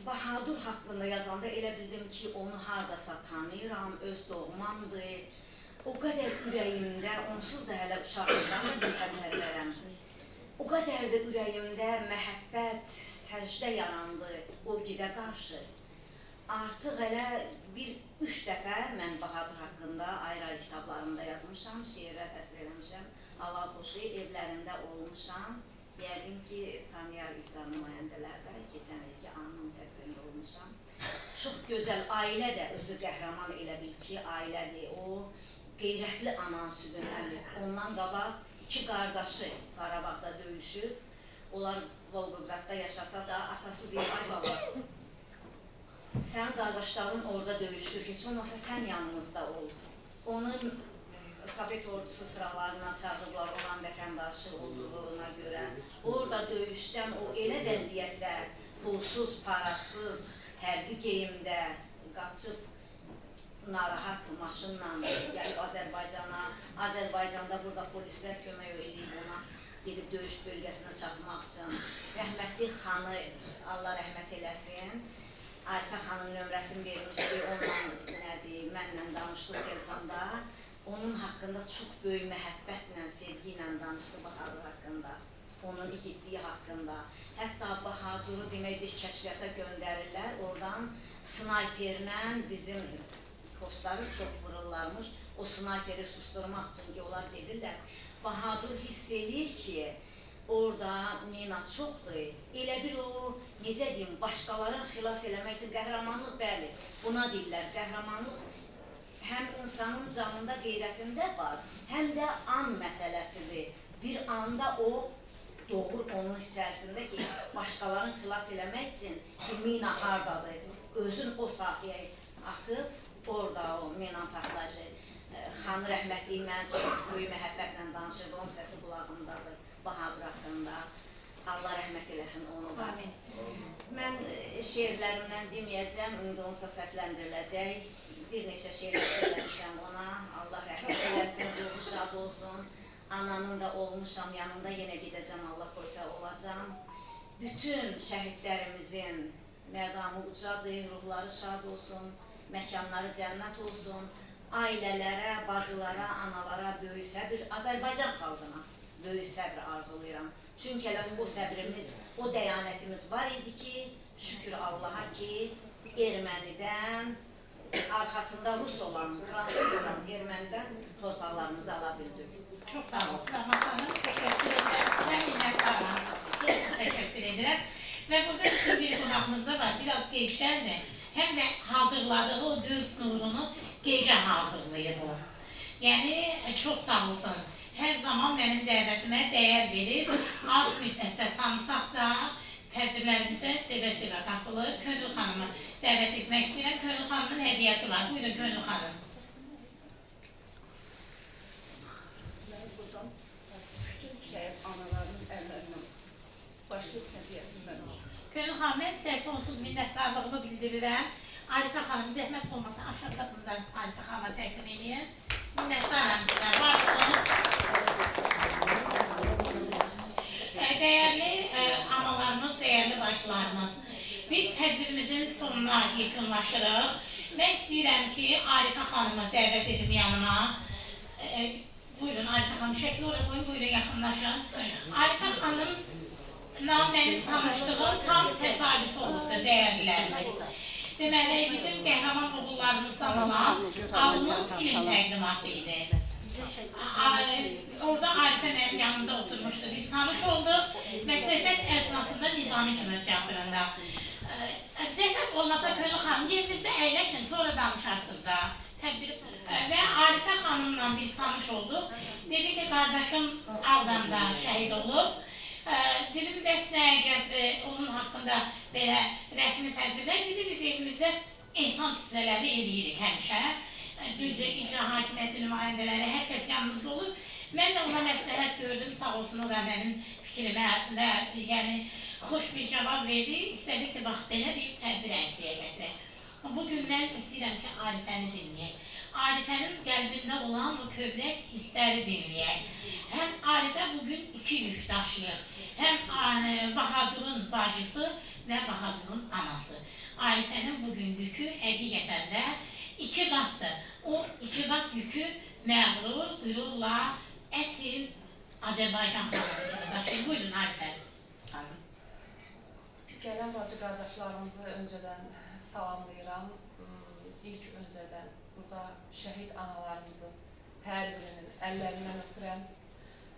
Bahadur haqqında yazanda elə bildim ki, onu haradasa tanıyıram, öz doğmamdır. O qədər ürəyimdə, onsuz da hələ uşaqlıqdan da bilhəmlərəm. O qədər də ürəyimdə məhəbbət, səcdə yarandı o gidə qarşı. Artıq elə bir 3 dəfə mən Bahadur haqqında ayrı-ayrı kitablarımda yazmışam, şeirlər təsvir eləmişəm. Allah xoşu evlərində olmuşam. Yəqin ki, tanıyar icra nümayəndələrdə keçən ilki anın təsvirində olmuşam. Çox gözəl ailə də özü qəhrəman elə bil ki, ailədir. O qeyrətli anan sübünədir. Ondan qabaq 2 qardaşı Qarabağda döyüşüb. Onlar Volqogradda yaşasa da atası deyir, ay baba, sən qardaşların orada döyüşür, heç olmasa sən yanımızda ol. Onun Sovet ordusu sıralarına çağırıblar olan vətəndaşı olduğuna görə. Orada döyüşdən o elə vəziyyətdə, pulsuz, parasız, hərbi geyimdə qaçıb narahat maşınla gəlib Azərbaycana. Azərbaycanda burada polislər kömək edib ona. Gedib döyüş bölgəsinə çatmaq üçün. Rəhmətli xanı, Allah rəhmət eləsin, Arifə xanın nömrəsini vermişdi, mənlə danışdıq telefonda. Onun haqqında çox böyük məhəbbətlə, sevgi ilə danışdı Bahadur haqqında, onun igidliyi haqqında. Hətta Bahaduru demək bir kəşfiyyata göndərirlər. Oradan snayperlə bizim postları çox vururlarmış. O snayperi susturmaq üçün ki, onlar gedirlər. Bahadur hiss edir ki, orada mina çoxdur. Elə bir o, necə deyim, başqalarını xilas eləmək üçün qəhrəmanlıq, bəli, buna deyirlər. Qəhrəmanlıq həm insanın canında, qeyrətində var, həm də an məsələsidir. Bir anda o doğur onun içərisində ki, başqalarını xilas eləmək üçün ki, mina hardadır, özün o sahəyə axıb, orada o mina partlayışı. Xanı rəhmətli mən çox böyük məhəbbətlə danışırdı, onun səsi qulağımdadır, Bahadur haqqında. Allah rəhmət eləsin onu da. Mən şeirlərimdən deməyəcəm, indi onsa səsləndiriləcək. Bir neçə şeir söyləmişəm ona, Allah rəhmət eləsin, ruhu şad olsun. Ananın da olmuşam, yanında yenə gedəcəm, Allah qoysa olacam. Bütün şəhidlərimizin məqamı ucadır, ruhları şad olsun, məkanları cənnət olsun. Ailələrə, bacılara, analara böyük səbir, Azərbaycan xalqına böyük səbir arzulayıram. Çünki elə o səbrimiz, o dəyanətimiz var idi ki, şükür Allaha ki, Ermənidən, arxasında Rus olan, Fransız olan Ermənidən torpaqlarımızı ala bildik. Çok sağ olun. Rahmat Hanım, teşekkür ederim. Ben minnettarım. Çok teşekkür ederim. Ve burada bizim bir konağımız da var. Biraz gençlerle hem de hazırladığı o düz nurunu gece hazırlıyor bu. Yani çok sağ olsun. Her zaman benim dəvətimə değer verir. Az müddətdə tanısaq da tədbirlərimizə sevə-sevə qatılır. Könül Hanım'ı dəvət etmək istəyirəm. Könül Hanım'ın hediyesi var. Buyurun Könül Hanım. Könül Hanım'a sizə sonsuz minnətdarlığımı bildirirəm. Arifə Hanım zəhmət olmasa aşağıda bundan Arifə Hanım'a təqdim edin. Minnətdaram sizə, var olun. Değerli analarımız, değerli başlarımız, biz tədbirimizin sonuna yakınlaşırıq. Ben istəyirəm ki, Arifə Hanım'ı dəvət edin yanıma. Buyurun Arifə Hanım, şəkli oraya koyun, buyurun yaxınlaşın. Arifə Hanım'la benim tanıştığım tam təsadüf olubdur, değerlilərimiz. Deməli, bizim qəhrəman oğullarımızdan olan Alnın film təqdimatı idi. Orada Arifə mənim yanında oturmuşdu, biz tanış olduq və söhbət əsnasında Nizami Cümhur Teatrında. Zəhmət olmasa Könül Hanım, yerinizdə əyləşin, sonra danışarsınız da. Və Arifə Hanımla biz tanış olduq. Dedi ki, qardaşım Ağdamda şəhid olub. Dedim, bəs nə əcəbdir, onun haqqında belə rəsmi tədbirlər. Dedi, biz evimizdə insan süfrələri eləyirik həmişə. Düzdür, icra hakimiyyəti nümayəndələri, hər kəs yanımızda olur. Mən də ona məsləhət gördüm, sağ olsun, o da mənim fikrimə, yəni, xoş bir cavab verdi. İstədik ki, bax, belə bir tədbir ərsəyə gətirək. Bugün mən istəyirəm ki, Arifəni dinləyək. Arifənin qəlbində olan o kövrək hissləri dinləyək. Həm Arifə bugün iki yük daşıyır. Həm Bahadurun bacısı və Bahadurun anası. Arifənin bugün yükü həqiqətən də iki qatdır. O iki qat yükü məğrur, qürurla əsl Azərbaycan xalqını daşıyır. Buyurun Arifə. Gələn bacı qardaşlarımızı öncədən salamlayıram. İlk öncədən burada şəhid analarımızın hər birinin əllərindən öpürəm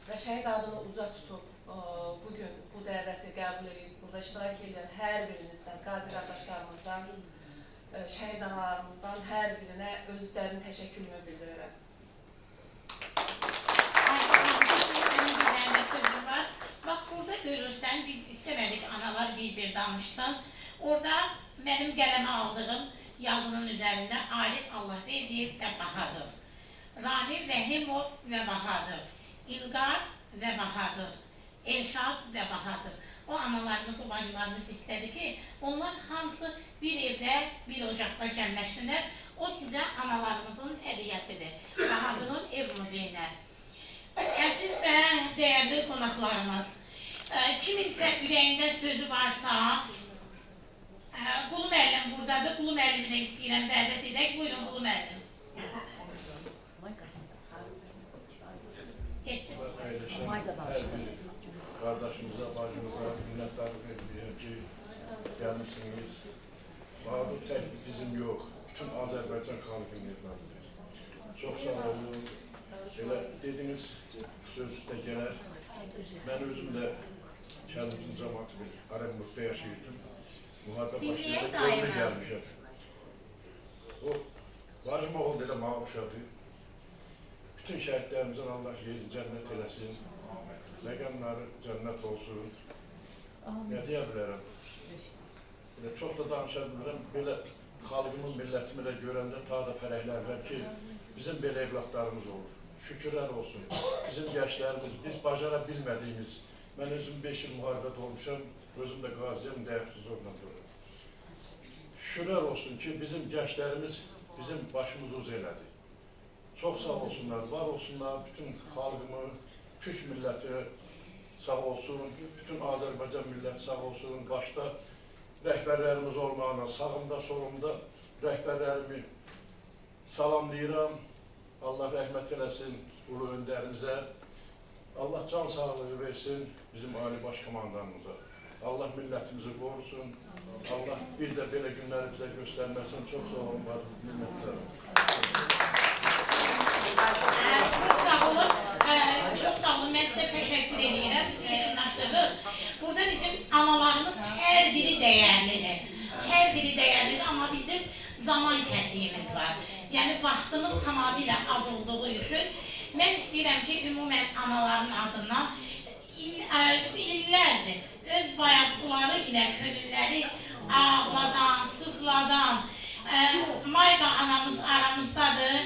və şəhid adını uca tutub bugün bu dəvəti qəbul edib burada iştirak edən hər birinizdən, qazi qardaşlarımızdan, şəhid analarımızdan hər birinə özlərini təşəkkürümü bildirirəm. Bak burada görürsən, biz istemedik analar bir danışsın. Orada benim qələmə aldığım yazının üzərində Arif Allahverdiyev və Bahadur, Ramil Rəhimov və Bahadur, İlqar və Bahadur, Elşad və Bahadur. O analarımız, o bacılarımız istədi ki, onlar hamısı bir evdə, bir ocaqda cəmləşsinlər. O sizə analarımızın hədiyyəsidir, Bahadurun ev muzeyinə. Əziz və dəyərli qonaqlarımız, kiminsə ürəyində sözü varsa, Qulu müəllim buradadır, Qulu müəllimlə istəyirəm dəvət edək. Buyurun Qulu müəllim. Qardaşımıza, bacımıza minnətdarlıq şəhidimizsiniz. Bahadur tək bizim yox, bütün Azərbaycan xalqının evladıdır. Çox sağ olun. Elə dediniz, söz üstə gələr. Mən özüm də kəndimizin cəmatı bir Arəmburqda yaşayırdım. Müharibə başlayıb, özümə gəlmişəm. O, Vacım oğul belə mənə oxşadı. Bütün şəhidlərimizin Allah yeri cənnət eləsin. Məqamları cənnət olsun. Nə deyə bilərəm? Çox da danışa bilmirəm. Belə xalqımın, millətimi ilə görəndə ta da fərəhlənirəm ki, bizim belə evlatlarımız olur. Şükürlər olsun. Bizim gənclərimiz, biz bacara bilmədiyimiz, mən özüm 5 il müharibədə olmuşam, özüm də qaziyəm, dəyərsiz zorla dururum. Şükürlər olsun ki, bizim gənclərimiz bizim başımızı uz elədi. Çox sağ olsunlar, var olsunlar, bütün xalqımı, Türk milləti sağ olsun, bütün Azərbaycan milləti sağ olsun, başda rəhbərlərimiz olmağına, sağımda, solumda rəhbərlərimi salamlayıram. Allah rəhmət eləsin ulu öndərinizə. Allah can sağlığı versin bizim Ali Baş Komandanımıza. Allah millətimizi qorusun. Allah bir də belə günləri bizə göstərməsin. Çox sağ olun, minnətlərim. Çok sağ olun, ben size teşekkür ederim. Burada bizim analarımız her biri değerlidir. Her biri değerlidir ama bizim zaman kəsiyimiz var. Yani vaxtımız tamamilə az olduğu üçün mən istəyirəm ki, ümumən anaların adından illərdir öz bayatıları ilə könülləri ağladan, sızladan Mayda anamız aramızdadır.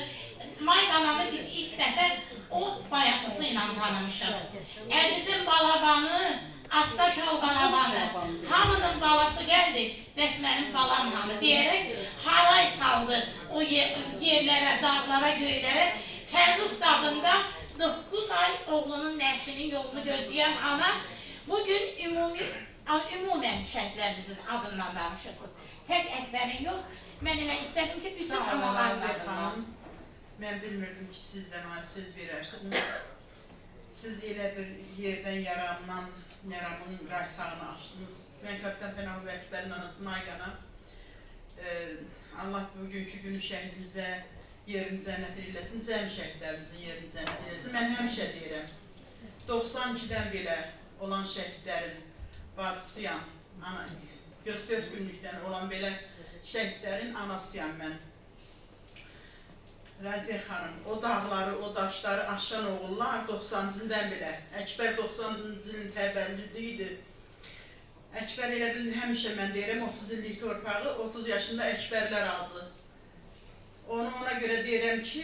Mayda anamı biz ilk dəfə o bayatısı ilə tanımışıq. Əzizin balabanı, Asta Şalqanabanı, hamının balası gəldi, bəs mənim balam hanı deyərək halay saldı o yerlərə, dağlara, göylərə. Fərruh dağında 9 ay oğlunun nəslinin yolunu gözləyən ana bugün ümumən şəhidlərimizin adından danışırsınız. Tək Əkbərin yox, mən elə istədim ki, bütün analarla adından. Mən bilmirdim ki, siz də mənə söz verərsiniz. Siz elə bir yerdən yaramın qaysağını açdınız. Mən Kapitan Pənahlı Əkbərin anası Mayqana Allah bugünkü günü şəhidimizə yerini cənnət eləsin, cəmi şəhidlərimizin yerini cənnət eləsin. Mən həmişə deyirəm, 92-dən belə olan şəhidlərin bacısıyam, 44 günlükdən olan belə şəhidlərin anasıyam mən. Rəziyə xanım, o dağları, o daşları aşan oğullar 90-cıdan belə, Əkbər 90-cı ilin təvəllüdü idi. Əkbər elə bilin, həmişə mən deyirəm, 30 illik torpağı 30 yaşında Əkbərlər aldı. Ona görə deyirəm ki,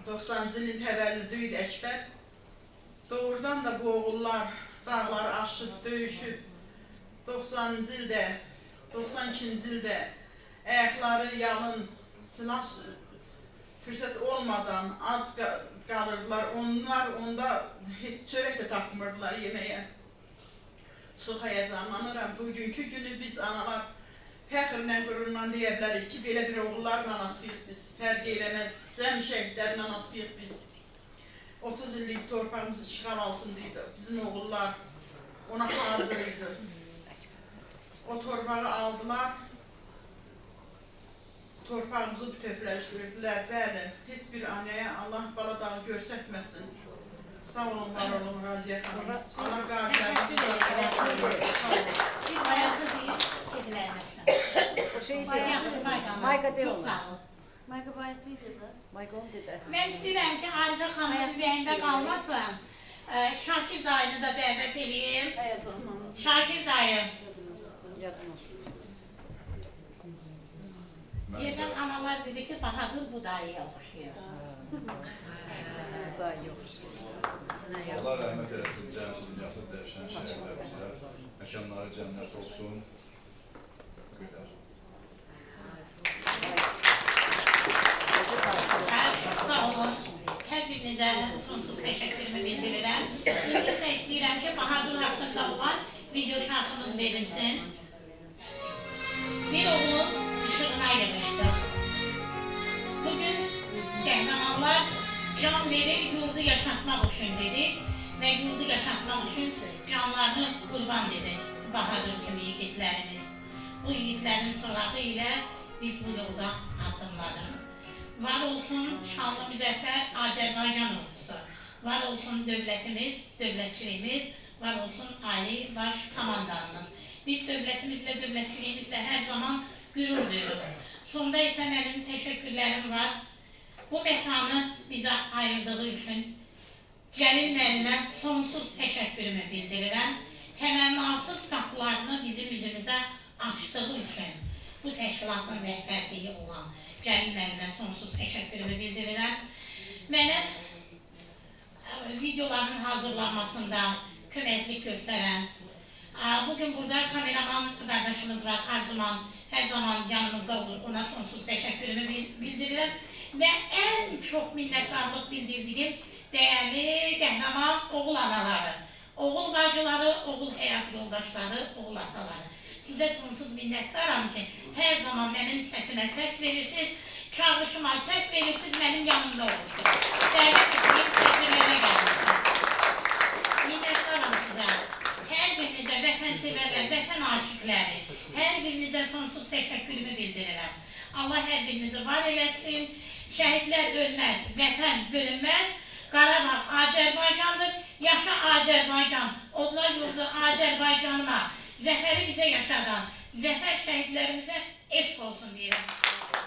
90-cı ilin təvəllüdü idi Əkbər. Doğrudan da bu oğullar dağları aşıb, döyüşüb, 90-cı ildə, 92-ci ildə ayaqları yalın, silah fürsət olmadan az qalırdılar. Onlar onda heç çörək də tapmırdılar yeməyə. Çox həyəcanlanıram. Bugünkü günü biz analar fəxrlə, qürurla deyə bilərik ki, belə bir oğulların anasıyıq biz. Fərq eləməz. Cəm şəhidlərin anasıyıq biz. 30 illik torpağımız işğal altındaydı. Bizim oğullar ona hazır idi. O torpağı aldılar. Torpağımızı bütövləşdirdilər, bəli, heç bir anaya Allah bala dağı görsətməsin. Sağ olun, var olun, Raziyə xanım. Allah qarşılarınızı Bir bayatı deyil, kedilərməşdən. Mayqa deyirlər. Mayqa bayatı dedi. Mayqa onu dedi. Mən istəyirəm ki, Arifə xanımın ürəyində qalmasın. Şakir dayını da dəvət edeyim. Şakir dayı. Yerdən analar dedi ki, Bahadur bu dayıya oxşuyur. Allah rəhmət eləsin, cəmsi dünyasını dəyişən şəhərlərimizə, məkanları cənnət olsun. Qədər. Sağ olun. Hər birinizə sonsuz təşəkkürümü bildirirəm. İndi isə istəyirəm ki, Bahadur haqqında olan video şarkımız verilsin. Bir oğlun ışığına ayırmışdır. Bugün qəhrəmanlar can verir, yurdu yaşatmaq üçün dedi və yurdu yaşatmaq üçün canlarını qurban dedi Bahadur kimi yiğitlərimiz. bu yiğitlerin sorağı ile biz bu yolda adımladıq. Var olsun şanlı müzəffər Azərbaycan ordusu, var olsun dövlətimiz, dövlətçiliyimiz, var olsun Ali Baş Komandanımız. Biz dövlətimizlə, dövlətçiliyimizlə hər zaman qürur duyuruq. Sonda isə mənim təşəkkürlərim var. Bu məkanı bizə ayırdığı üçün Cəlil müəllimə sonsuz təşəkkürümü bildirirəm. Təmənnasız qapılarını bizim üzümüzə açdığı üçün bu təşkilatın rəhbərliyi olan Cəlil müəllimə sonsuz təşəkkürümü bildirirəm. Mənə videoların hazırlanmasında köməklik göstərən, bugün burada kameraman qardaşımız var, Arzuman, hər zaman yanımızda olur, ona sonsuz təşəkkürümü bildirirəm. Və ən çox minnətdarlıq bildirdiyim dəyərli, qəhrəman oğul anaları, oğul bacıları, oğul həyat yoldaşları, oğul ataları. Sizə sonsuz minnətdaram ki, hər zaman mənim səsimə səs verirsiniz, çağrışıma səs verirsiniz, mənim yanımda olursunuz. Dəvət etdiyim tədbirlərə gəlirsiniz. Minnətdaram sizə. Hər birinizə vətənsevərlər, vətən aşiqləri, hər birinizə sonsuz təşəkkürümü bildirirəm. Allah hər birinizi var eləsin, şəhidlər ölməz, vətən bölünməz, Qarabağ Azərbaycandır, yaşa Azərbaycan, odlar yurdu Azərbaycanıma, zəfəri bizə yaşadan, zəfər şəhidlərimizə eşq olsun deyirəm.